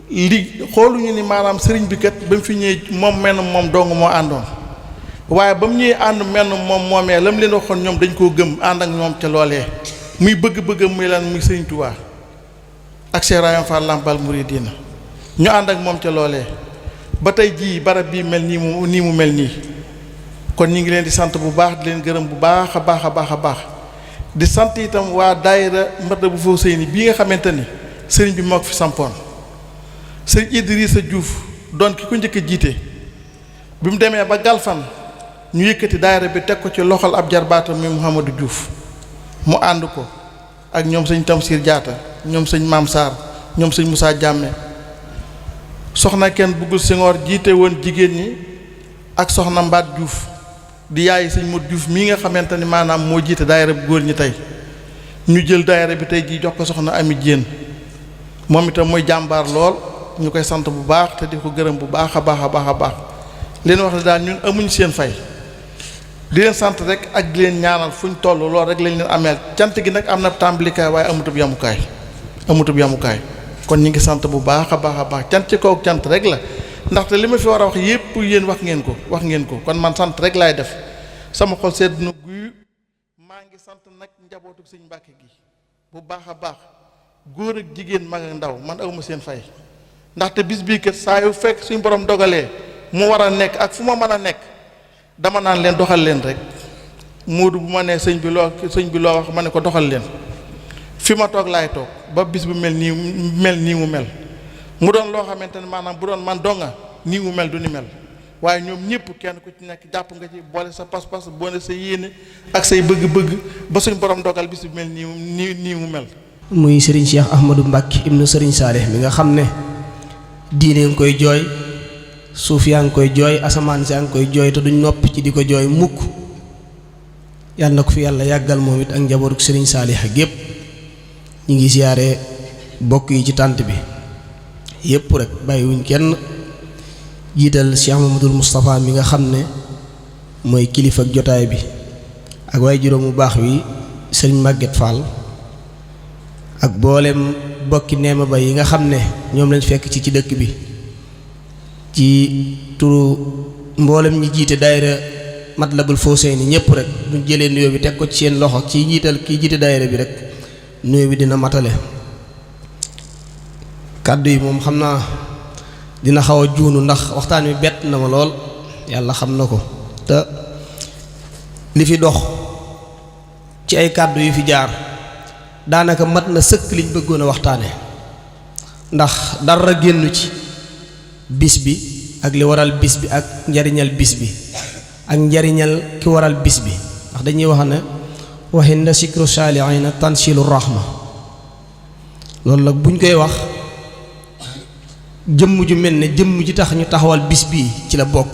li xooluñu ni maanaam sëriñ bi kat ba mu fi ñëwee moom menn moom dong moo àndoon waaye ba mu ñëwee ànd menn moom moomee lam leen waxoon ñoom dañ koo gëm ànd ak ñoom ca loolee muy bëgg-bëggam muy lan muy sëriñ Touba ak Cheikh Ibrahima Fall Lamp Mouridina ñu ànd ak moom ca loolee ba tey jii barab bii mel nii mu mel nii kon ñu ngi leen di sant bu baax di leen gërëm bu baax a baax di sant itam waa daayira Matlaboul Fawzayni bii nga xamante ni sëriñ bi moo ko fi sampoon sëriñ Idrissa Diouf doon ki ko njëkk a jiite bi mu demee ba Galfan ñu yëkkati daayira bi teg ko ci loxol ab jarbaatam mi Mouhamadou Diouf mu ànd ko ak ñoom sëñ Tamsir Diatta ñoom sëñ Maam Sarr ñoom sëñ Moussa Diame soxna kenn buggul Senghor jiite woon jigéen ñi ak soxna Mbaat Diouf di yaay sëñ Modou Diouf mii nga xamante ni maanaam moo jiite daayira bu góor ñi tey ñu jël daayira bi tey jii jox ko soxna Ami Diène moom itam mooy jàmbaar lool ñu koy sant bu baax te di ko gërëm bu baax a baax leen wax ne daal ñun amuñ seen fay di leen sant rek ak di leen ñaanal fuñ toll lool rek lañ leen ameel cant gi nag am na tàmbalikaay waaye amutub yamukaay kon ñu ngi sant bu baax a baax cant ci kaw cant rek la ndaxte li ma fi war a wax yépp yéen wax ngeen ko kon man sant rek laay def sama xol sedd na guy maa ngi sant nag njabootu sëñ Mbàkke gi bu baax a baax góor ak jigéen mag ak ndaw man awma seen fay ndaxte bis bii kat saa yu fekk suñ borom dogalee mu war a nekk ak fu ma mën a nekk dama naan leen doxal leen rek Moodu bu ma nee sëñ bi loo wax ma ne ko doxal leen fi ma toog laay toog ba bis bu mel nii mu mel mu doon loo xamante ne maanaam bu doon man donga nii mu mel du ni mel waaye ñoom ñëpp kenn ku ci nekk jàpp nga ci boole sa pas-pas boole sa yéene ak say bëgg-bëgg ba suñ borom dogal bis bu mel nii mu mel. muy Serigne Cheikh Ahmadou Mbacke ibnu Serigne Saleh mi nga xam ne diine nga koy jooy suuf yaa ngi koy jooy asamaan si yaa ngi koy jooy te duñ noppi ci di ko jooy mukk yàlla na ko fi yàlla yàggal moom it ak njabootu Serigne Saleh gépp ñi ngi siyaare bokk yi ci tànt bi yépp rek bàyyiwuñ kenn jiital Cheikh Mamadul Moustapha mi nga xam ne mooy kilifa ak jotaay bi ak waaye juróom bu baax wi sëriñ Maguette Fall ak boolem bokki neema ba yi nga xam ne ñoom lañ fekk ci dëkk bi ci turu mboolem ñi jiite daayira Matlabul Fawzayni ñëpp rek buñ jëlee nuyoo bi teg ko ci seen loxo ci njiital kii jiite daayira bi rek nuyoo bi dina matale kàddu yi moom xam naa dina xaw a juunu ndax waxtaan wi bett na ma lool yàlla xam na ko te li fi dox ci ay kàddu yu fi jaar daanaka mat na sëkk liñ bëggoon a waxtaane ndax dara génnu ci bis bi ak li waral bis bi ak njariñal bis bi ak njariñal ki waral bis bi ndax dañuy wax ne waxin na sikru saalihiina tansilu rahma loolu nag buñ koy wax jëmm ju mel ne jëmm ji tax ñu taxawal bis bii ci la bokk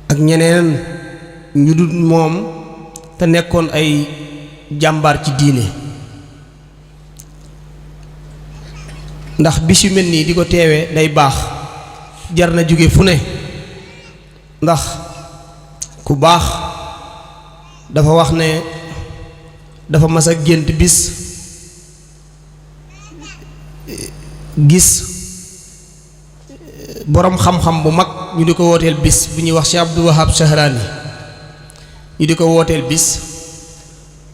ak ñeneen ñu dul moom te nekkoon ay jàmbaar ci diine ndax bis yu mel nii di ko teewee day baax jar na jóge fu ne ndax ku baax dafa wax ne dafa mas a gént bis gis boroom xam-xam bu mag ñu di ko wooteel bis bu ñuy wax Cheikh Abdou Wahab Sahrani ñu di ko wooteel bis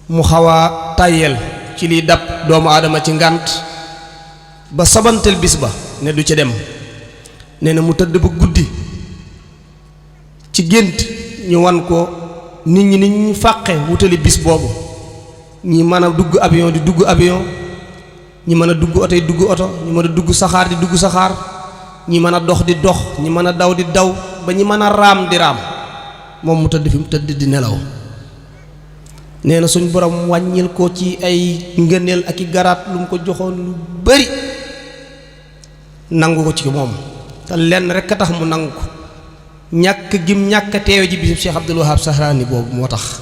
mu xaw a tàyyeel ci liy dab doomu aadama ci ngànt ba sabantel bis ba ne du ca dem nee na mu tëdd ba guddi ci gént ñu wan ko nit ñi nit ñu fàqe wutali bis boobu ñi mën a dugg avion di dugg avion ñi mën a dugg oto yi dugg oto ñi mën a dugg saxaar di dugg saxaar ñi mën a dox di dox ñi mën a daw di daw ba ñi mën a raam di raam moom mu tëdd fi mu tëdd di nelaw nee na suñ borom wàññil ko ci ay ngëneel ak i garaat lu mu ko joxoon lu bari nangu ko ci moom te lenn rekk a tax mu nangu ko ñàkk gim ñàkk a teewe ji bisub Cheikh Abdul Wahab Sahrani boobu moo tax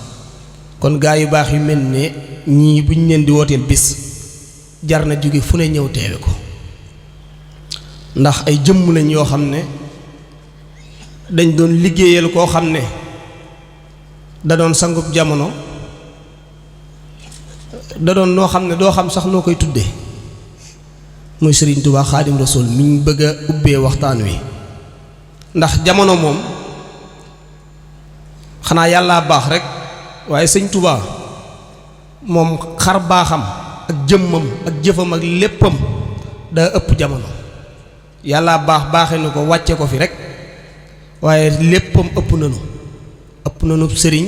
kon gaa yu baax yu mel ne ñii bu ñu leen di wooteel bis jar na jóge fu ne ñëw teewe ko ndax ay jëmm lañ yoo xam ne dañ doon liggéeyal koo xam ne da doon sangub jamono da doon noo xam ne doo xam sax noo koy tudde muy Sëriñ Tuubaa Xaadim Rasuul mi ñu bëgg a ubbee waxtaan wi ndax jamono moom xanaa yàllaa baax rek waaye Sëñ Tuubaa moom xar baaxam ak jëmmam ak jëfam ak léppam daa ëpp jamono yàllaa baax baaxe nu ko wàcce ko fi rek waaye léppam ëpp nanu sëriñ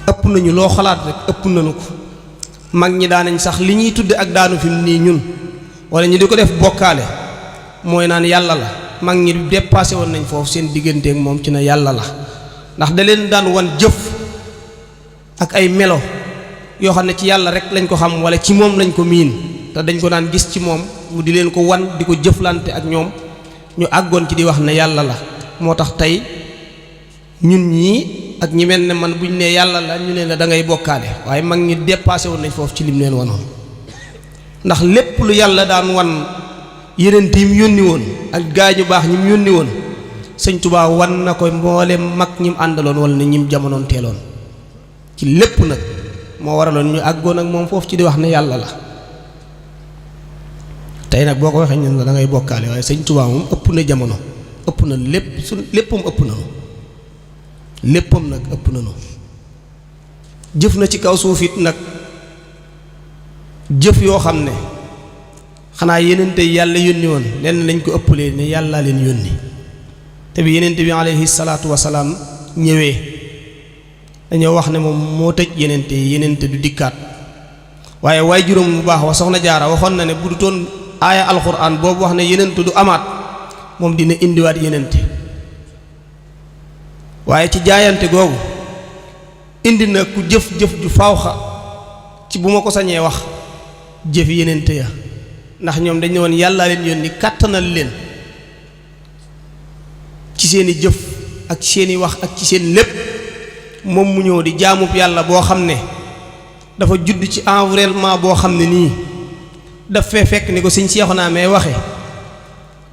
ëpp nañu loo xalaat rek ëpp nanu ko mag ñi daanañ sax li ñuy tudde ak daanu fi nii ñun wala ñu di ko def bokkaale mooy naan yàlla la mag ñi dépassé woon nañ foofu seen digganteek moom ci na yàlla la ndax da leen daan wan jëf ak ay melo yoo xam ne ci yàlla rek lañ ko xam wala ci moom lañ ko miin te dañ ko daan gis ci moom mu di leen ko wan di ko jëflante ak ñoom ñu àggoon ci di wax ne yàlla la moo tax tey ñun ñii ak ñi mel ne man buñ ne yàlla la ñu ne la da ngay bokkaale waaye mag ñi dépassé woon nañ foofu ci lim leen wanoon ndax lépp lu yàlla daan wan yeneen yi mu yónni woon ak gaa ñu baax ñi mu yónni woon Sëñ Tuubaa wan na ko mboolem mag ñi mu àndaloon wala ne ñi mu jamonoon teeloon ci lépp nag moo waraloon ñu àggoon ak moom foofu ci di wax ne yàlla la tey nag boo ko waxee ñun la da ngay bokkaale waaye Sëñ Tuubaa moom ëpp na jamono ëpp na lépp su léppam ëpp na léppam nag ëpp nañu jëf na ci kaw suuf it nag jëf yoo xam ne xanaa yenente yàlla yónni woon lenn lañ ko ëppalee ne yàlla leen yónni te bi yenente bi alayhi salaatu wasalaam ñëwee dañoo wax ne moom moo tëj yenente du dikkaat waaye waaye juróom bu baax wa soxna jaara waxoon na ne bu du toon aaya alxuraan boobu wax ne yenente du amaat moom dina indiwaat yenente waaye ci jaayante googu indi na ku jëf-jëf ju fawxa ci bu ma ko sañee wax jëf yenente ya ndax ñoom dañ ne woon yàlla leen yónni kàttanal leen ci seeni jëf ak seeni wax ak ci seen lépp moom mu ñëw di jaamub yàlla boo xam ne dafa judd ci environnement boo xam ne nii daf fee fekk ni ko sëñ Seexuna may waxe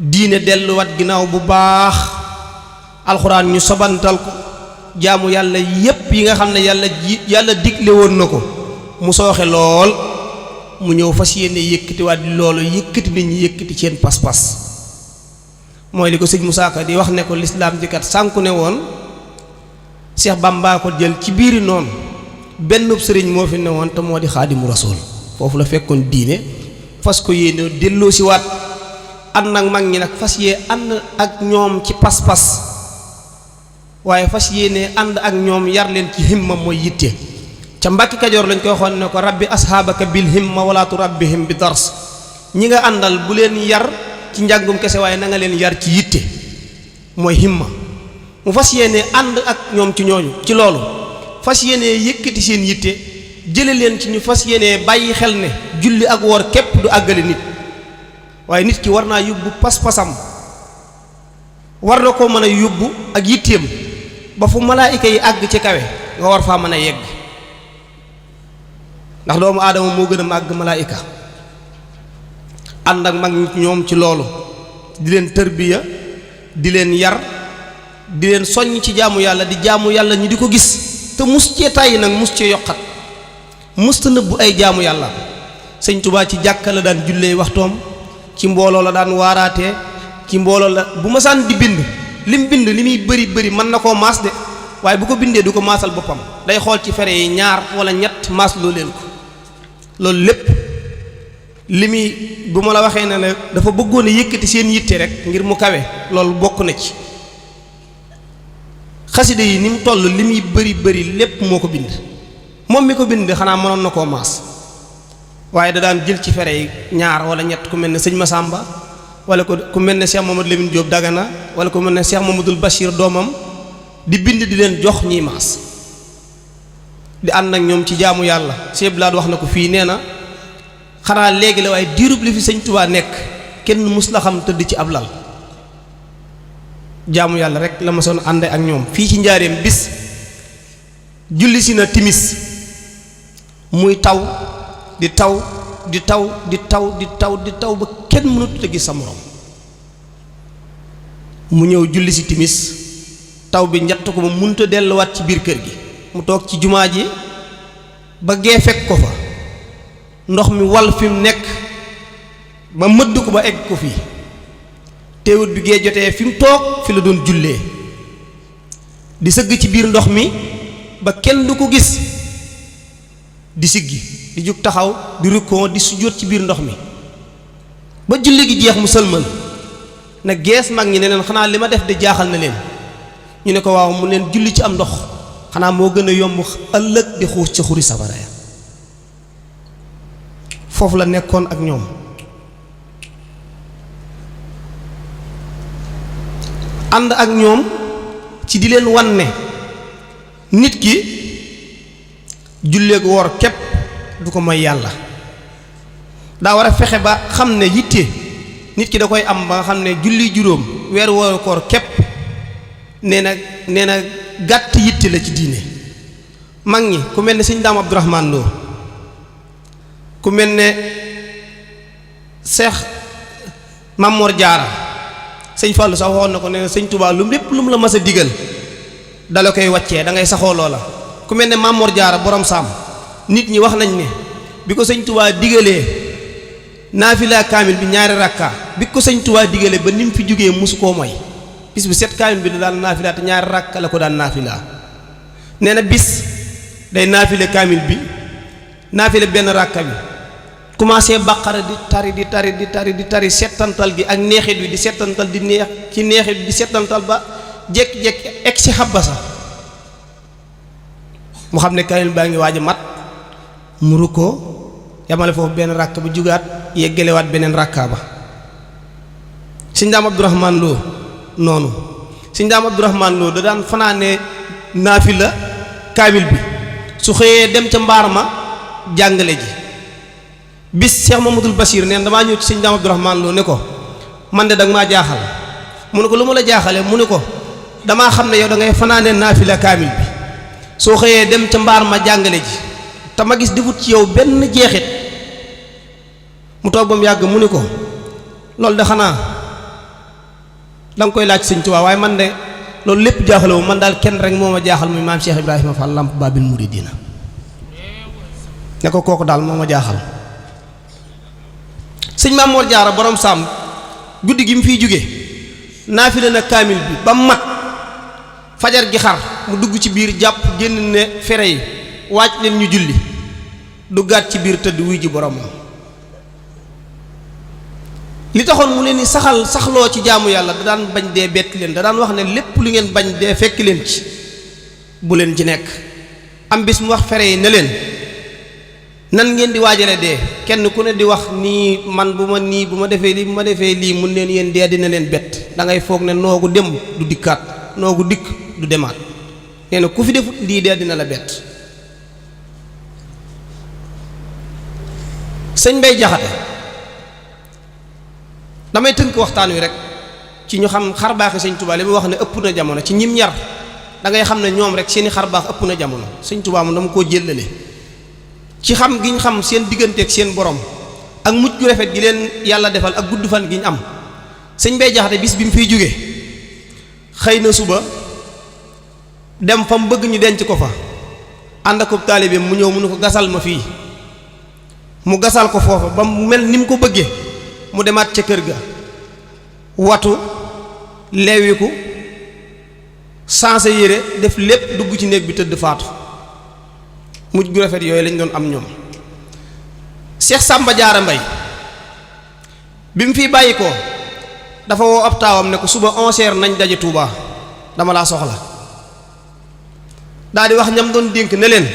diine delluwaat ginnaaw bu baax alxuraan ñu sobantal ko jaamu yàlla yépp yi nga xam ne yàlla digle woon na ko mu sooxe lool mu ñëw fas yéene yëkkatiwaat loolu yëkkati nit ñi yëkkati seen pas-pas mooy li ko sëñ Musaa Ka di wax ne ko lislaam ji kat sànku ne woon Cheikh Bamba ko jël ci biiri noonu benn sëriñ moo fi ne woon te moo di xaadimu rasul foofu la fekkoon diine fas ko yéene delloo si waat ànd nag mag ñi nag fas yee ànd ak ñoom ci pas-pas waaye fas yéene ànd ak ñoom yar leen ci himma mooy yitte ca Mbàkke Kajoor lañ koy waxoon ne ko rabbi ashaabaka bil himma wala turabbihim bi dars ñi nga àndal bu leen yar ci njàngum kese waaye na nga leen yar ci yitte mooy himma mu fas yéene ànd ak ñoom ci ñooñu ci loolu fas yéene yëkkati seen yitte jële leen ci ñu fas yéene bàyyi xel ne julli ak woor képp du àggale nit waaye nit ki war naa yóbbu pas-pasam war na koo mën a yóbbu ak yitteem ba fu malaayika yi àgg ci kawe nga war faa mën a yegg ndax doomu aadama moo gën a màgg malaayika ànd ak mag ñoom ci loolu di leen tërbiya di leen yar di leen soññ ci jaamu yàlla di jaamu yàlla ñi di ko gis te mus cee tàyyi nag mus cee yokkat mus ta nëbbu ay jaamu yàlla sëñ Tuubaa ci jàkka la daan jullee waxtoom ci mbooloo la daan waaraatee ci mbooloo la bu ma saan di bind lim bind li muy bëri bëri mën na koo maas de waaye bu ko bindee du ko maasal boppam day xool ci fere yi ñaar wala ñett maas loo leen ko loolu lépp li muy bu ma la waxee ne la dafa bëggoon a yëkkati seen yitte rek ngir mu kawe loolu bokk na ci xasida yi ni mu toll li muy bëri bëri lépp moo ko bind moom mi ko bind xanaa mënoon na koo maas waaye da daan jël ci fere yi ñaar wala ñett ku mel ne sëñ Masamba wala ku mel ne Cheikh Mamadou Lamine Diop Dagana wala ku mel ne Cheikh Mamadou Bachir doomam di bind di leen jox ñiy maas di ànd ak ñoom ci jaamu yàlla Cheikh Blad wax na ko fii nee na xanaa léegi la waaye diirub li fi sëñ Tuubaa nekk kenn mus la xam tëdd ci ab lal jaamu yàlla rek la ma soon ànd ak ñoom fii ci njaareem bis julli si na timis muy taw di taw di taw di taw di taw di taw ba kenn mënut a gis sa morom mu ñëw julli si timis taw bi njatt ko ba mënut a delluwaat ci biir kër gi mu toog ci jumaa ji ba gee fekk ko fa ndox mi wal fi mu nekk ba mëdd ko ba egg ko fii teewut bi gee jotee fi mu toog fi la doon jullee di sëgg ci biir ndox mi ba kenn du ko gis di siggi di jug taxaw di rukkoo di sujjóot ci biir ndox mi ba julli gi jeex mu sëlmal na gees mag ñi ne leen xanaa li ma def de jaaxal na leen ñu ne ko waaw mu leen julli ci am ndox xanaa moo gën a yomb ëllëg di xuus ci xuri safara ya foofu la nekkoon ak ñoom ànd ak ñoom ci di leen wan ne nit ki julleek woor képp du ko mooy yàlla daa war a fexe ba xam ne yitte nit ki da koy am ba nga xam ne julli juróom weer wooru koor képp nee na gàtt yitte la ci diine mag ñi ku mel ne sëñ Daam Abdourahmane Lo ku mel ne Seex Mamor Jaara sëñ Fallou sax waxoon na ko ne sëñ Touba lépp lu mu la mas a digal dala koy wàccee da ngay saxoo loola ku mel ne Mamor Jaara borom saam nit ñi wax nañ ne bi ko sëñ Touba digalee naafila kaamil bi ñaari rakka bi ko sëñ Touba digalee ba ni mu fi jógee mosu koo mooy bis bu set kaamil bi da daan naafila te ñaari rakka la ko daan naafila nee na bis day naafile kaamil bi naafile benn rakka bi commencé baqara di tari settantal gi ak neexit bi di settantal di neex ci neexit bi di settantal ba jekki-jekki egg si xabasa mu xam ne kaamil baa ngi waaj a mat mu rukkoo yamale foofu benn rakk ba jugaat yeggalewaat beneen rakka ba sëñ Daam Abdourahmane Lo noonu sëñ Daam Abdourahmane Lo da daan fanaane naafila kaamil bi su xëyee dem ca mbaar ma jàngale ji bis Cheikh Mamadou Bachir neen damaa ñëw ci sëñ Daam Abdourahmane Lo ne ko man de danga maa jaaxal mu ne ko lu ma la jaaxale mu ne ko damaa xam ne yow da ngay fanaane naafila kaamil bi soo xëyee dem ca mbaar ma jàngale ji te ma gis defut ci yow benn jeexit mu toog ba mu yàgg mu ni ko loolu de xanaa danga koy laaj sëñ Tuubaa waaye man de loolu lépp jaaxalewu man daal kenn rek moo ma jaaxal muy maam Cheikh Ibrahima Fall Lamp Babil Mouridina ne ko kooku daal moo ma jaaxal. sëñ Maam Mor Jaara borom Sàmm guddi gi mu fiy jóge naafile na kaamil bi ba mat fajar gi xar mu dugg ci biir jàpp génn ne fere yi waaj leen ñu julli duggaat ci biir tëdd wuy ji boromam. li taxoon mu leen ni saxloo ci jaamu yàlla da daan bañ dee bett leen da daan wax ne lépp lu ngeen bañ dee fekk leen ci bu leen ci nekk. am bis mu wax fere yi ne leen nan ngeen di waajale dee kenn ku ne di wax nii man bu ma defee lii mun leen yéen dee dina leen bett da ngay foog ne noogu dem du dikkaat noogu dikk du demaat nee na ku fi defut lii dee dina la bett. sëñ Mbay Jaxate damay tënk waxtaan wi rek ci ñu xam xar baaxi sëñ Tuubaa li mu wax ne ëpp na jamono ci ñim yar da ngay xam ne ñoom rek seeni xar baax ëpp na jamono. sëñ Tuubaa moom dama koo jëllale ci xam gi ñu xam seen digganteeg seen borom ak mujj gu rafet gi leen yàlla defal ak gudd fan gi ñu am. sëñ Mbay Jaxate bis bi mu fiy jóge xëy na suba dem fa mu bëgg ñu denc ko fa ànd ak taalibeem mu ñëw mu ne ko gasal ma fii mu gasal ko foofa ba mu mel ni mu ko bëggee mu demaat ca kër ga watu leewiku sansé yére def lépp dugg ci néeg bi tëdd faatu. mujj gu rafet yooyu lañ doon am ñoom. Cheikh Samba Diarra Mbaye bi mu fi bàyyi ko dafa woo ab taawam ne ko suba 11h nañ daje Touba dama laa soxla daal di wax ñam doon dénk ne leen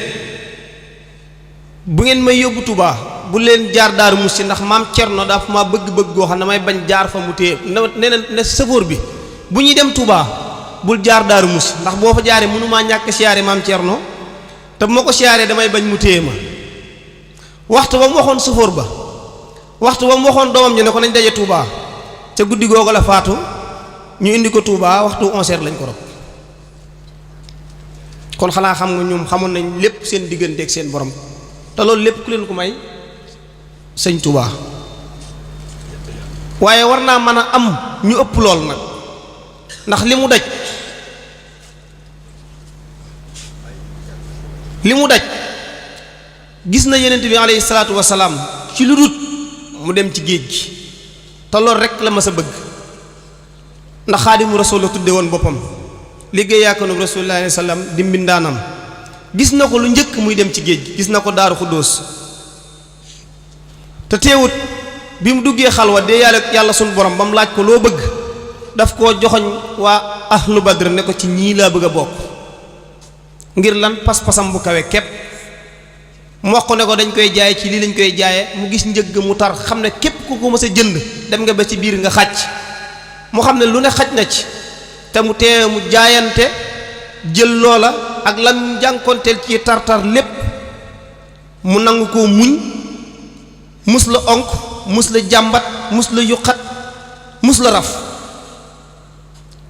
bu ngeen may yóbbu Touba bu leen jaar Daaru Musti ndax maam Cerno dafa ma bëgg-bëgg goo xam ne damay bañ jaar fa mu téye ne ne sëfoor bi bu ñuy dem Touba bul jaar Daaru Musti ndax boo fa jaaree mënumaa ñàkk siyaare maam Cerno te bu ma ko siyaaree damay bañ mu téye ma. waxtu ba mu waxoon sëfoor ba waxtu ba mu waxoon doomam ñu ne ko nañ daje Touba ca guddi googu la faatu ñu indi ko Touba waxtu 11h lañ ko rob. kon xanaa xam nga ñoom xamoon nañ lépp seen digganteeg seen borom te loolu lépp ku leen ko may sëñ Touba. waaye war naa mën a am ñu ëpp lool nag ndax li mu daj gis na yenent bi alayhi salaatu wasalaam ci lu dut mu dem ci géej gi te loolu rek la ma sa bëgg ndax xaadimu rasul la tudde woon boppam liggéey yaakanu rasulullah alayhi salaam di mbindaanam gis na ko lu njëkk muy dem ci géej gi gis na ko Daaru Xuddoos te teewut bi mu duggee xalwa dee yàlla sunu borom ba mu laaj ko loo bëgg daf koo joxoñ waa ahlu badr ne ko ci ñii laa bëgg a bokk ngir lan pas-pasam bu kawe képp mu wax ko ne ko dañ koy jaay ci lii lañ koy jaaye mu gis njëgg mu tar xam ne képp ku ko mës a jënd dem nga ba ci biir nga xàcc mu xam ne lu ne xaj na ci te mu tee mu jaayante jël loola ak lam jànkonteel ci tar-tar lépp mu nangu koo muñ mus la onk mus la jàmbat mus la yuqat mus la raf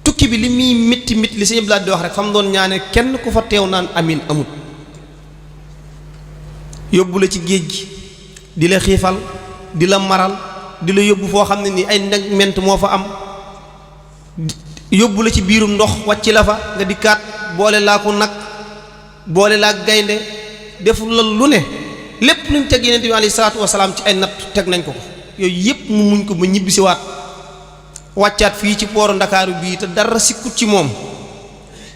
tukki bi li muy mitti mitti li sëñ Blaat di wax rek fa mu doon ñaane kenn ku fa teew naan amin amut yóbbu la ci géej gi di la xiifal di la maral di la yóbbu foo xam ne nii ay nag ment moo fa am yóbbu la ci biirum ndox wàcc la fa nga dikkaat boole laa ko nag boole laa gaynde defu la lu ne lépp luñ teg yeneen bi alayhi salaatu wasalaam ci ay natt teg nañ ko ko yooyu yépp mu muñ ko ba ñibbisiwaat wàccaat fii ci pooru Ndakaaru bii te dara sikkut ci moom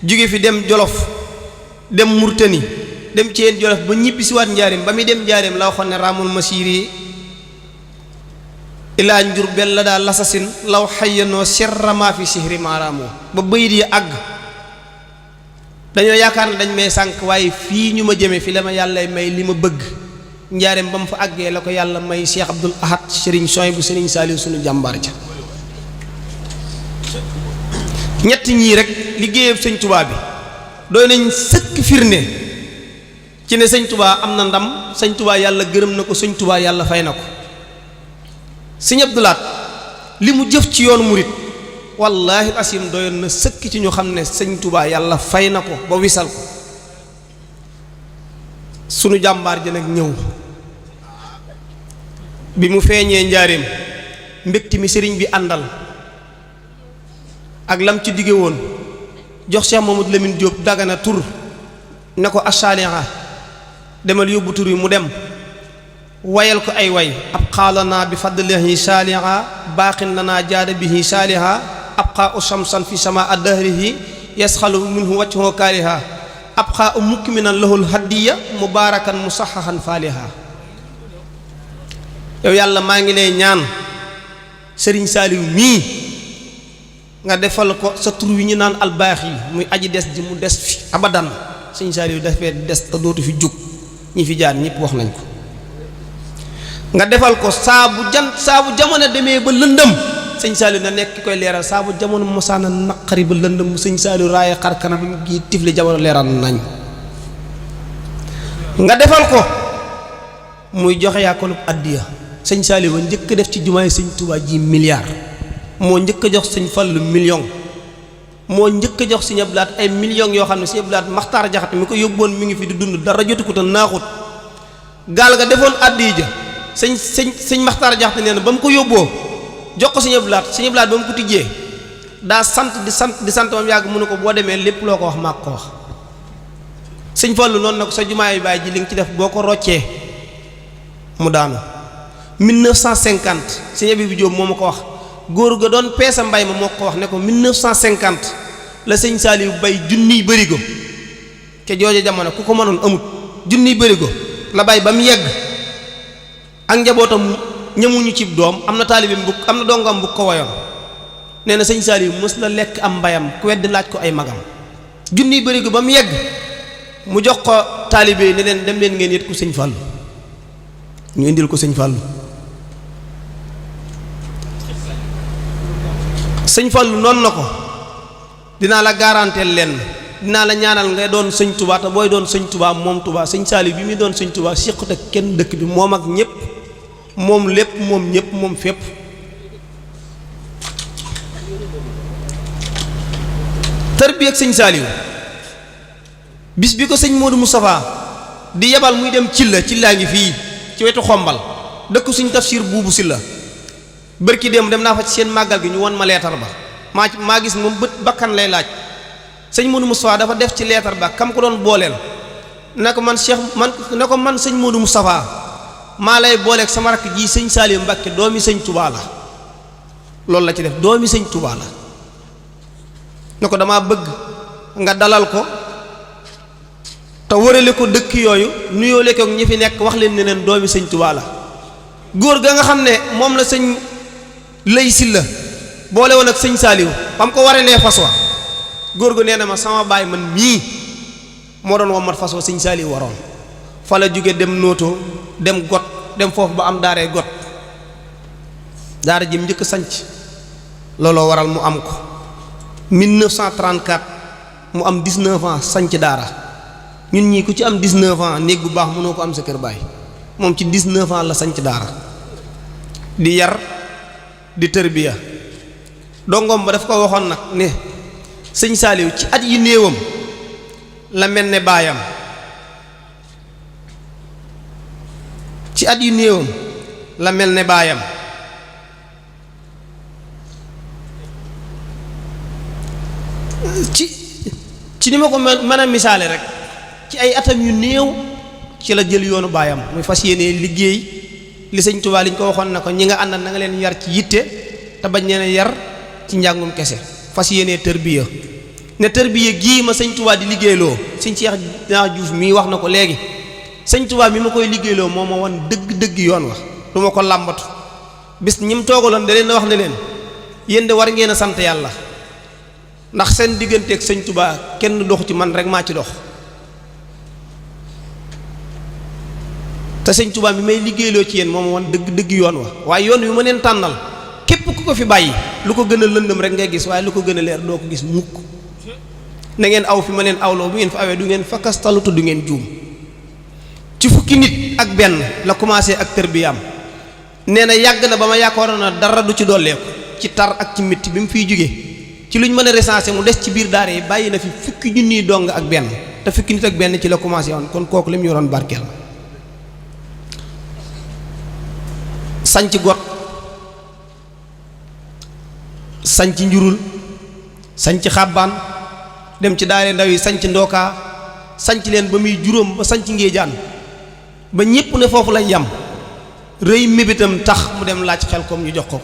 jóge fi dem Jolof dem Murtani dem ci yeen Jolof ba ñibbisiwaat njaareem ba muy dem njaareem la waxoon ne raamul masiri ilaa Njurbel la daal lasasin law xayyanoo serrama fi sihri maaraamoo ba bayit yi àgg dañoo yaakaar ne dañ may sànq waaye fii ñu ma jëme fi la ma yàlla may li ma bëgg njaareem ba mu fa àggee la ko yàlla may Cheikh Abdoul Ahad Serigne Souhaïbou Serigne Saliou sunu jàmbaar ja ñett ñii rek liggéeyam sëñ Touba bi doy nañ sëkk firnde ci ne sëñ Touba am na ndam sëñ Touba yàlla gërëm na ko sëñ Touba yàlla fay na ko sëñ Abdou Lahad li mu jëf ci yoonu murit wallaahi asim doyoon na sëkk ci ñu xam ne sëñ Touba yàlla fay na ko ba wisal ko sunu jàmbaar ji nag ñëw bi mu feeñee njaareem mbégte mi sëriñ bi àndal ak lam ci digge woon jox Cheikh Mamadou Lamine Diop Dagana tur ne ko asaliha demal yóbbu tur yi mu dem wayal ko ay way ab xaalanaa bi fadlihi saaliha baaxin lanaa jaada bihi saaliha ab xaa u shamsan fi sama adahrihi yasxalu minhu waccuhu kaaliha ab xaa u mukminan lahul hadiya mubaarakan musaxaxan faaliha. yow yàlla maa ngi lay ñaan sëriñ Saaliw mii nga defal ko sa tur wi ñu naan albaax yi muy aji des ji mu des fi abadan sëriñ Saaliw dafee des te dootu fi jug ñi fi jaar ñëpp wax nañ ko. nga defal ko saabu jamono demee ba lëndëm sëñ Saaliw na nekk ki koy leeral saabu jamono mosaana naqari ba lëndëm mu sëñ Saaliw raaye xar kanam gi tifli jamono leeral nañ. nga defal ko muy joxe yaa ko addiya sëñ Saaliw ba njëkk def ci jumaay sëñ Tuubaa ji milliard moo njëkk a jox sëñ Fallu million moo njëkk a jox sëñ Abdu Lahat ay millions yoo xam ne sëñ Abdu Lahat Maxtaar Jaxate mi ko yóbboon mi ngi fi di dund dara jotu ko te naaxut gaal ga defoon addiya ja sëñ Maxtaar Jaxate nee na ba mu ko yóbboo jox ko sëñ Abdu Lahat ba mu ko tijjee daa sant di sant ba mu yàgg mu ne ko boo demee lépp loo ko wax maa ko wax. sëñ Fallu noonu na ko sa jumaay baay ji li nga ci def boo ko roccee mu daanu 1950 sëñ Abibu Jóob moo ma ko wax góor ga doon peesa mbay ma moo ko wax ne ko 1950 la sëñ Saaliw bay junniy bërigo te jooja jamono ku ko mënoon amut junniy bërigo la bay ba mu yegg ak njabootam ñamuñu cib doom am na taalibeem bu am na dongam bu ko wayoon nee na sëñ Saaliw mës la lekk am mbayam ku wedd laaj ko ay magam junniy bërigo ba mu yegg mu jox ko taalibe yi ne leen dem leen ngeen yët ko sëñ Fallu ñu indil ko sëñ Fallu sëñ Fallu noonu na ko dinaa la garanteel leen dinaa la ñaanal ngay doon sëñ Tuubaa te booy doon sëñ Tuubaa moom Tuubaa sëñ Saaliw bi muy doon sëñ Tuubaa siqut ak kenn dëkk bi moom ak ñëpp moom lépp moom ñëpp moom fépp. tarbiya ak sëñ Saaliw bis bi ko sëñ Modou Moustapha di yebal muy dem Cilla ngi fii ci wetu xombal dëkk suñ tafsir buubu si la bërki dem naa fa ci seen màggal gi ñu won ma leetar ba maa gis moom bët bakkan lay laaj sëñ Modou Moustapha dafa def ci leetar ba kam ko doon booleel ne ko man sëñ Modou Moustapha maa lay booleeg sama rakk ji sëñ Saaliw Mbàkke doomi sëñ Touba la loolu la ci def doomi sëñ Touba la ne ko damaa bëgg nga dalal ko te wërale ko dëkk yooyu nuyoole ko ñi fi nekk wax leen ne leen doomi sëñ Touba la góor ga nga xam ne moom la sëñ lay silla boole woon ak sëñ Saaliw bam ko warelee fas wa góor gu nee na ma sama baay man mii moo doon wommat fas wa sëñ Saaliw waroon fa la jóge dem Nooto dem got dem foofu ba am daaree got daara jim njëkk sanc looloo waral mu am ko 1934 mu am 19 ans sanc daara ñun ñii ku ci am 19 ans néeg bu baax mënoo ko am sa kër baay moom ci 19 ans la sanc daara di yar di tërbiya dongom ba daf ko waxoon nag ne sëñ Saaliw ci at yi néewam la mel ne baayam ci at yu néewam la mel ne baayam ci ni ma ko mën a misaale rek ci ay atam yu néew ci la jël yoonu baayam muy fas yéene liggéey li sëñ Tuubaa liñ ko waxoon na ko ñi nga àndal na nga leen yar ci yitte te bañ leen yar ci njàngum kese fas yéene tërbiya ne tërbiya gii ma sëñ Tuubaa di liggéeyloo sëñ Cheikh Diouf mii wax na ko léegi sëñ Tuubaa mi ma koy liggéeyloo moo ma wan dëgg-dëgg yoon wax du ma ko làmbatu bis ñi mu toogaloon da leen wax ne leen yéen de war ngeen a sant yàlla ndax seen digganteeg sëñ Tuubaa kenn doxu ci man rek maa ci dox te sëñ Tuubaa mi may liggéeyloo ci yéen moo ma wan dëgg-dëgg yoon wa waaye yoon wi ma leen tànnal képp ku ko fi bàyyi lu ko gën a lëndëm rek ngay gis waaye lu ko gën a leer doo ko gis mukk na ngeen aw fi ma leen awloo bu ngeen fa awee du ngeen fakkastalu te du ngeen juum ci fukki nit ak benn la commencé ak tërbiyaam nee na yàgg na ba ma yaakaaroon na dara du ci dolleeku ci tar ak ci métti bi mu fiy jógee ci luñ mën a recensé mu des ci biir daara yi bàyyi na fi fukki junniy dong ak benn te fukki nit ak benn ci la commencé woon kon kooku li mu yoroon barkeel sanc got sanc njurul sanc xàbbaan dem ci daare ndaw yi sanc ndookaa sanc leen ba muy juróom ba sanc ngéejaan ba ñépp ne foofu lay yam rëy mébétam tax mu dem laaj xel comme ñu jox ko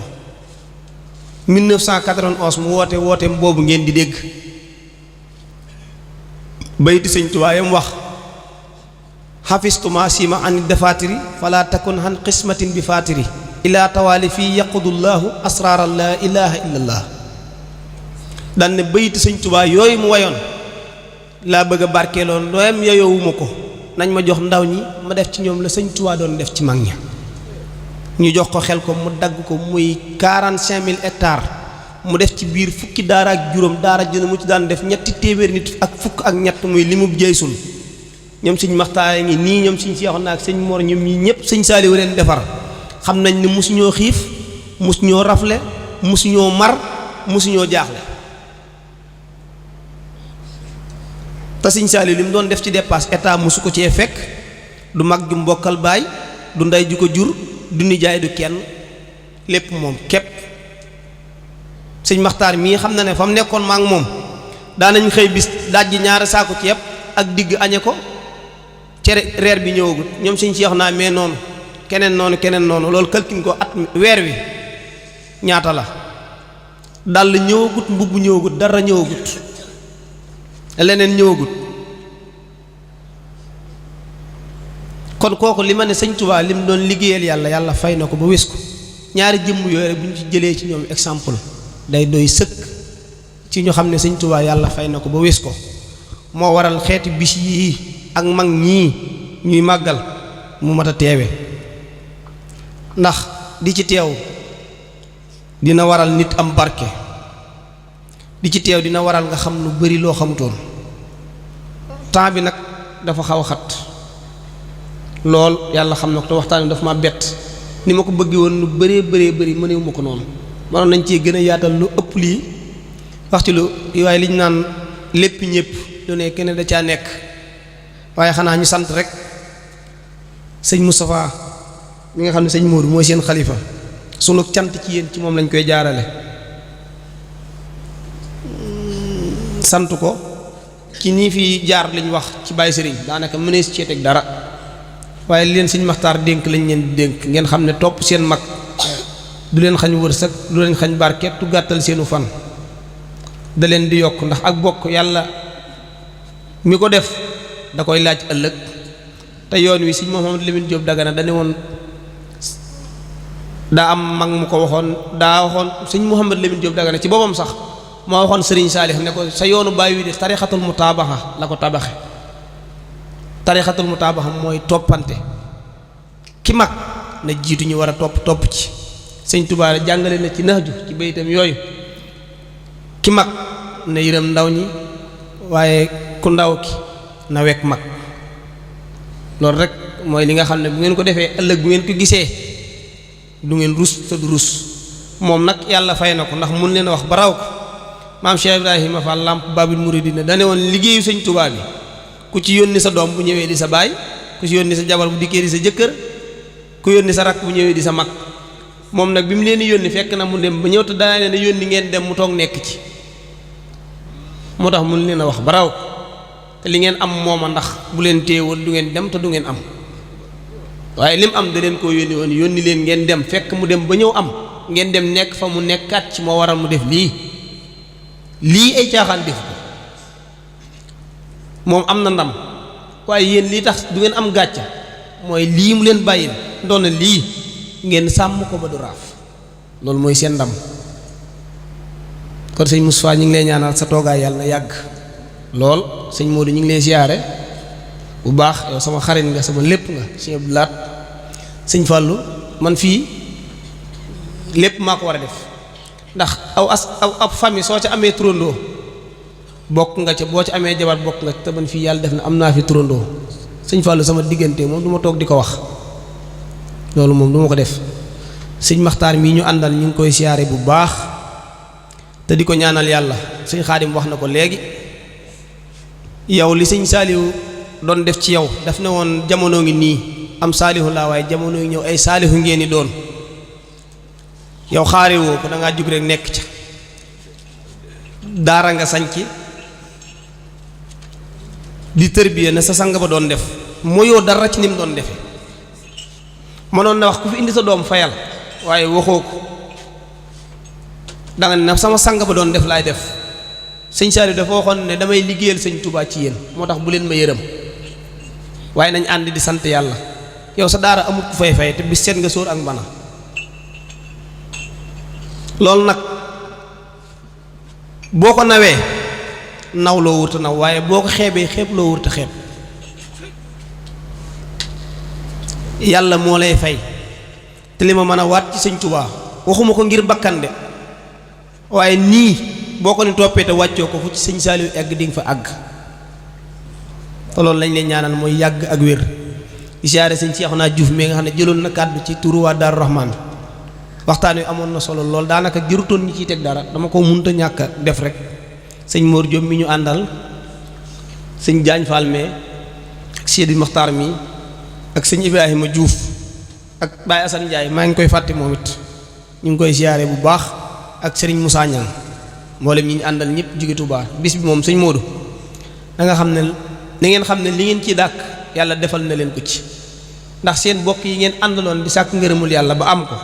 1991 mu wooteem boobu ngeen di dégg bayti sëñ Tuubaa yam wax xafistuma sima an dafatiri fala takun han qismatin bi fatiri ila tawaali fii yaqudullahu asraara la ilaha illallah daan ne bayti sëñ Tuubaa yooyu mu wayoon laa bëgg a barkeeloon looyam yeyowuma ko nañ ma jox ndaw ñi ma def ci ñoom la sëñ Tuubaa doon def ci mag ña ñu jox ko xel ko mu dagg ko muy 45 000 hectares mu def ci biir fukki daara ak juróom daara jëna mu ci daan def ñetti téeméeri nit ak fukk ak ñett muy li mu jeysul ñoom sëñ Maxtaar ngi nii ñoom sëñ Seexuna ak sëñ Mor ñoom ñi ñëpp sëñ Saaliw leen defar xam nañ ne mosuñoo xiif mosuñoo rafle mosuñoo mar mosuñoo jaaxle te sëñ Saaliw li mu doon def ci dépasse état mosu ko cee fekk du mag ju mbokkal baay du ndey ju ko jur du nijaay du kenn lépp moom képp sëñ Maxtaar mii xam na ne fa mu nekkoon ma ak moom daanañ xëy bis dajji ñaari saako ceeb ak digg añe ko cere reer bi ñëwagut ñoom sëñ Seex naa mais noonu keneen noonu loolu kalkin ko at weer wi ñaata la dal ñëwagut mbubb ñëwagut dara ñëwagut leneen ñëwagut kon kooku li ma ne sëñ Tuubaa li mu doon liggéeyal yàlla fay na ko ba wés ko ñaari jëmm yooyu rek bu ñu ci jëlee ci ñoom exemple day doy sëkk ci ñu xam ne sëñ Tuubaa yàlla fay na ko ba wés ko moo waral xeeti bis yii ak mag ñii ñuy màggal mu mat a teewe ndax di ci teew dina waral nit am barke di ci teew dina waral nga xam lu bari loo xamutoon temps bi nag dafa xaw a xat lool yàlla xam na ko te waxtaan dafa ma bett ni ma ko bëggee woon lu bëree mënewu ma ko noonu manoon nañ cee gën a yaatal lu ëpp lii wax ci lu waaye liñ naan lépp ñëpp lu ne kenn da caa nekk waaye xanaa ñu sant rek sëñ Moustapha mi nga xam ne sëñ Modou mooy seen xalifa sunu cant ci yéen ci moom lañ koy jaarale sant ko ci nii fi jaar liñ wax ci Baye Serigne daanaka mënees cee teg dara waaye leen sëñ Maxtaar dénk lañ leen di dénk ngeen xam ne topp seen mag du leen xañ wërsëg du leen xañ barke tu gàttal seenu fan da leen di yokk ndax ak bokk yàlla mi ko def da koy laaj ëllëg te yoon wi sëñ Mouhamadou Lamine Diop Dagana dane woon daa am mag mu ko waxoon daa waxoon sëñ Mouhamadou Lamine Diop Dagana ci boppam sax moo waxoon Serigne Saalix ne ko sa yoonu baay wi de tarixatul mutaabaxa la ko tabaxe tarixatul mutaabaxa mooy toppante ki mag na jiitu ñu war a topp ci sëñ Tuubaa jàngale na ci nax ju ci baytam yooyu ki mag na yërëm ndaw ñi waaye ku ndaw ki na wekk mag loolu rek mooy li nga xam ne bu ngeen ko defee ëllëg bu ngeen ko gisee du ngeen rus te du rus moom nag yàlla fay na ko ndax mun leen a wax ba raw ko maam Cheikh Ibrahima Fall Lamp Babil Mouridina dane woon liggéeyu sëñ Tuubaa bi ku ci yónni sa doom bu ñëwee di sa baay ku ci yónni sa jabar bu dikkee di sa jëkkër ku yónni sa rakk bu ñëwee di sa mag moom nag bi mu leen di yónni fekk na mu dem ba ñëw te daa leen yónni ngeen dem mu toog nekk ci moo tax mun leen a wax ba raw ko te li ngeen am mooma ndax bu leen téewul du ngeen dem te du ngeen am waaye lim am da leen koo yónni woon yónni leen ngeen dem fekk mu dem ba ñëw am ngeen dem nekk fa mu nekkaat ci moo waral mu def lii ay caaxaan def ko moom am na ndam waaye yéen lii tax du ngeen am gàcca mooy lii mu leen bàyyil doon na lii ngeen sàmm ko ba du raaf loolu mooy seen ndam kon sëñ Moustapha ñu ngi lay ñaanal sa toogaay yàlla na yàgg lool sëñ Modou ñu ngi lay siyaare bu baax yow sama xarit nga sama lépp nga sëñ Abdou Lahat sëñ Fallou man fii lépp maa ko war a def ndax ab famille soo ca amee turandoo bokk nga ca boo ca amee jabar bokk nga ca te man fii yàlla def na am naa fi turandoo sëñ Fallou sama diggante moom du ma toog di ko wax loolu moom du ma ko def sëñ Maxtaar mii ñu àndal ñu ngi koy siyaare bu baax te di ko ñaanal yàlla sëñ Xaadim wax na ko léegi yow li sëñ Saalihu doon def ci yow daf ne woon jamono ngi nii am saalihu laa waaye jamono ngi ñëw ay saalihu ngeen di doon yow xaare woo ko da ngaa jug rek nekk ca daara nga sañc di tërbiya na sa sang ba doon def mooyoo dara ci ni mu doon defe mënoon na wax ku fi indi sa doom fayal waaye waxoo ko danga ne na sama sang ba doon def laay def sëñ Saaliw dafa waxoon ne damay liggéeyal sëñ Tuubaa ci yéen moo tax bu leen ma yërëm waaye nañ ànd di sant yàlla yow sa daara amut ku fay fay te bis seet nga sóor ak mbana loolu nag boo ko nawee naw loo wurta naw waaye boo ko xeebee xeeb loo wurta xeeb yàlla moo lay fay te li ma mën a waat ci sëñ Tuubaa waxuma ko ngir bakkan de waaye nii boo ko ni toppee te wàccoo ko fu ci sëñ Saaliw egg di nga fa àgg te loolu lañ leen ñaanal mooy yàgg ak wér di siyaare sëñ Seexuna Juuf mi nga xam ne jëloon na kàddu ci turu waa Daaru Rahmaan waxtaan wi amoon na solo lool daanaka jërutoon ñi ciy teg dara dama ko munta ñàkk a def rek sëñ Mor Diop mi ñu àndal sëñ Jaañ Fall mee ak Sidi Maxtaar mi ak sëñ Ibrahima Diouf ak Baye Assane Ndiaye maa ngi koy fàtte moom it ñu ngi koy siyaare bu baax ak sëriñ Moussa Niang mboolem ñi ñu àndal ñëpp jóge Tuubaa bis bi moom sëñ Modou da nga xam ne na ngeen xam ne li ngeen ci dàkk yàlla defal na leen ko ci ndax seen bokk yi ngeen àndaloon di sàkk ngërëmul yàlla ba am ko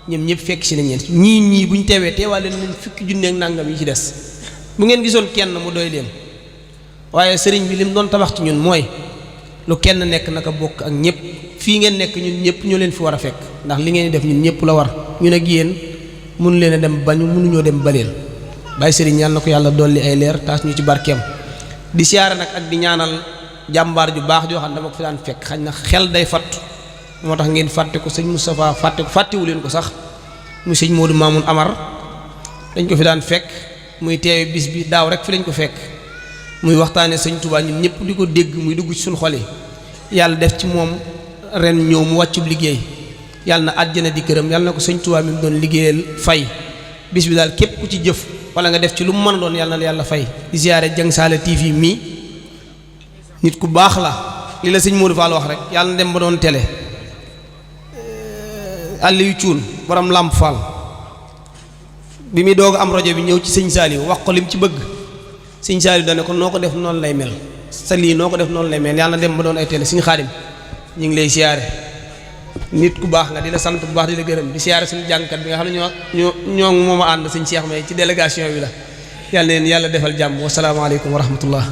ñoom ñëpp fekk si nañ leen ñii bu ñu teewee teewaale leen fukki junne ak nàngam yi ci des bu ngeen gisoon kenn mu doy leen waaye sëriñ bi li mu doon tabax ci ñun mooy lu kenn nekk naka bokk ak ñëpp fii ngeen nekk ñun ñëpp ñoo leen fi war a fekk ndax li ngeen di def ñun ñëpp la war ñun ak yéen mënu leen a dem bañu mënuñoo dem baleel bàyyi sëriñ yàlla na ko yàlla dolli ay leer taas ñu ci barkeem di siyaare nag ak di ñaanal jàmbaar ju baax joo xam ne dama ko fi daan fekk xañ na xel day fattu moo tax ngeen fàtte ko sëñ Moustapha fàtte ko fàttewu leen ko sax muy sëñ Modou Mamoun Amar dañ ko fi daan fekk muy teewe bis bi daaw rek fi lañ ko fekk muy waxtaane sëñ Touba ñun ñëpp di ko dégg muy dugg ci suñu xol yi yàlla def ci moom ren ñëw mu wàccub liggéey yàlla na àjjana di këram yàlla na ko sëñ Touba mi mu doon liggéeyal fay bis bi daal képp ku ci jëf wala nga def ci lu mu mën a doon yàlla na yàlla fay di ziyaare Jang Saala TV mii nit ku baax la li la sëñ Modou Fall wax rek yàlla na dem ba doon télé Aliou Cuun borom Lamp Fall bi muy doog am rajo bi ñëw ci sëñ Saaliw wax ko lim ci bëgg sëñ Saaliw dane ko noo ko def noonu lay mel sa lii noo ko def noonu lay mel yàlla na dem ba doon ay télé sëñ Xaadim ñu ngi lay siyaare nit ku baax nga di la sant bu baax di la gërëm di siyaare suñu jàngkat bi nga xam ne ñoo moom a ànd sëñ Cheikh May ci délégation bi la yàlla leen yàlla defal jàmm wasalaamaaleykum wa rahmatullah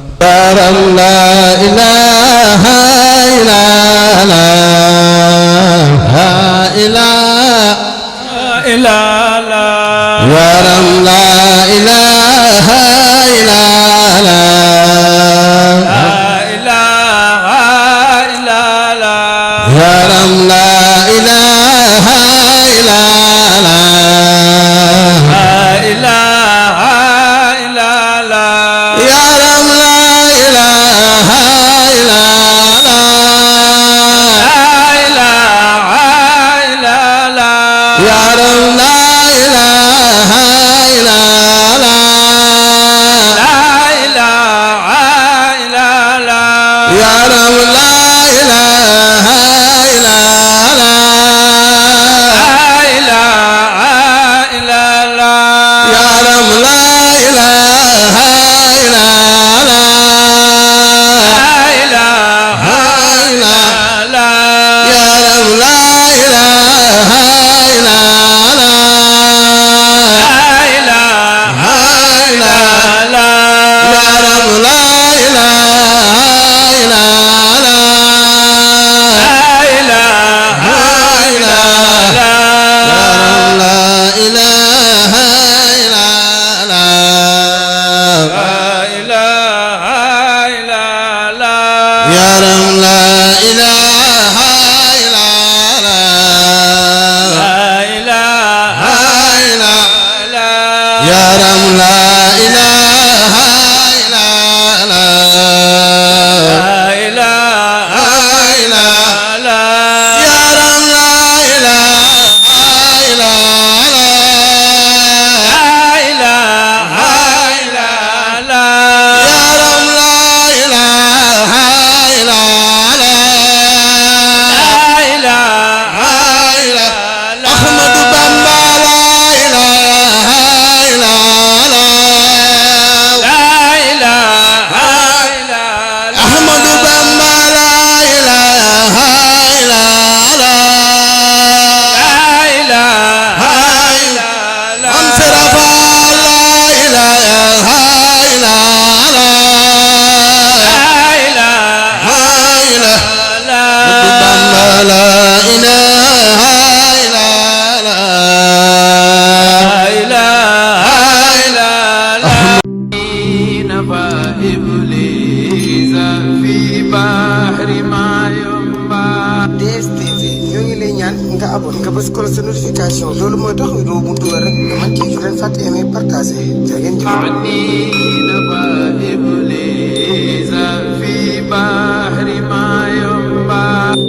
bës ko sa notification loolu mooy tax vidéo bu dugal rek nga mën ci leen fàtte aimer partager jërë ngeen jëf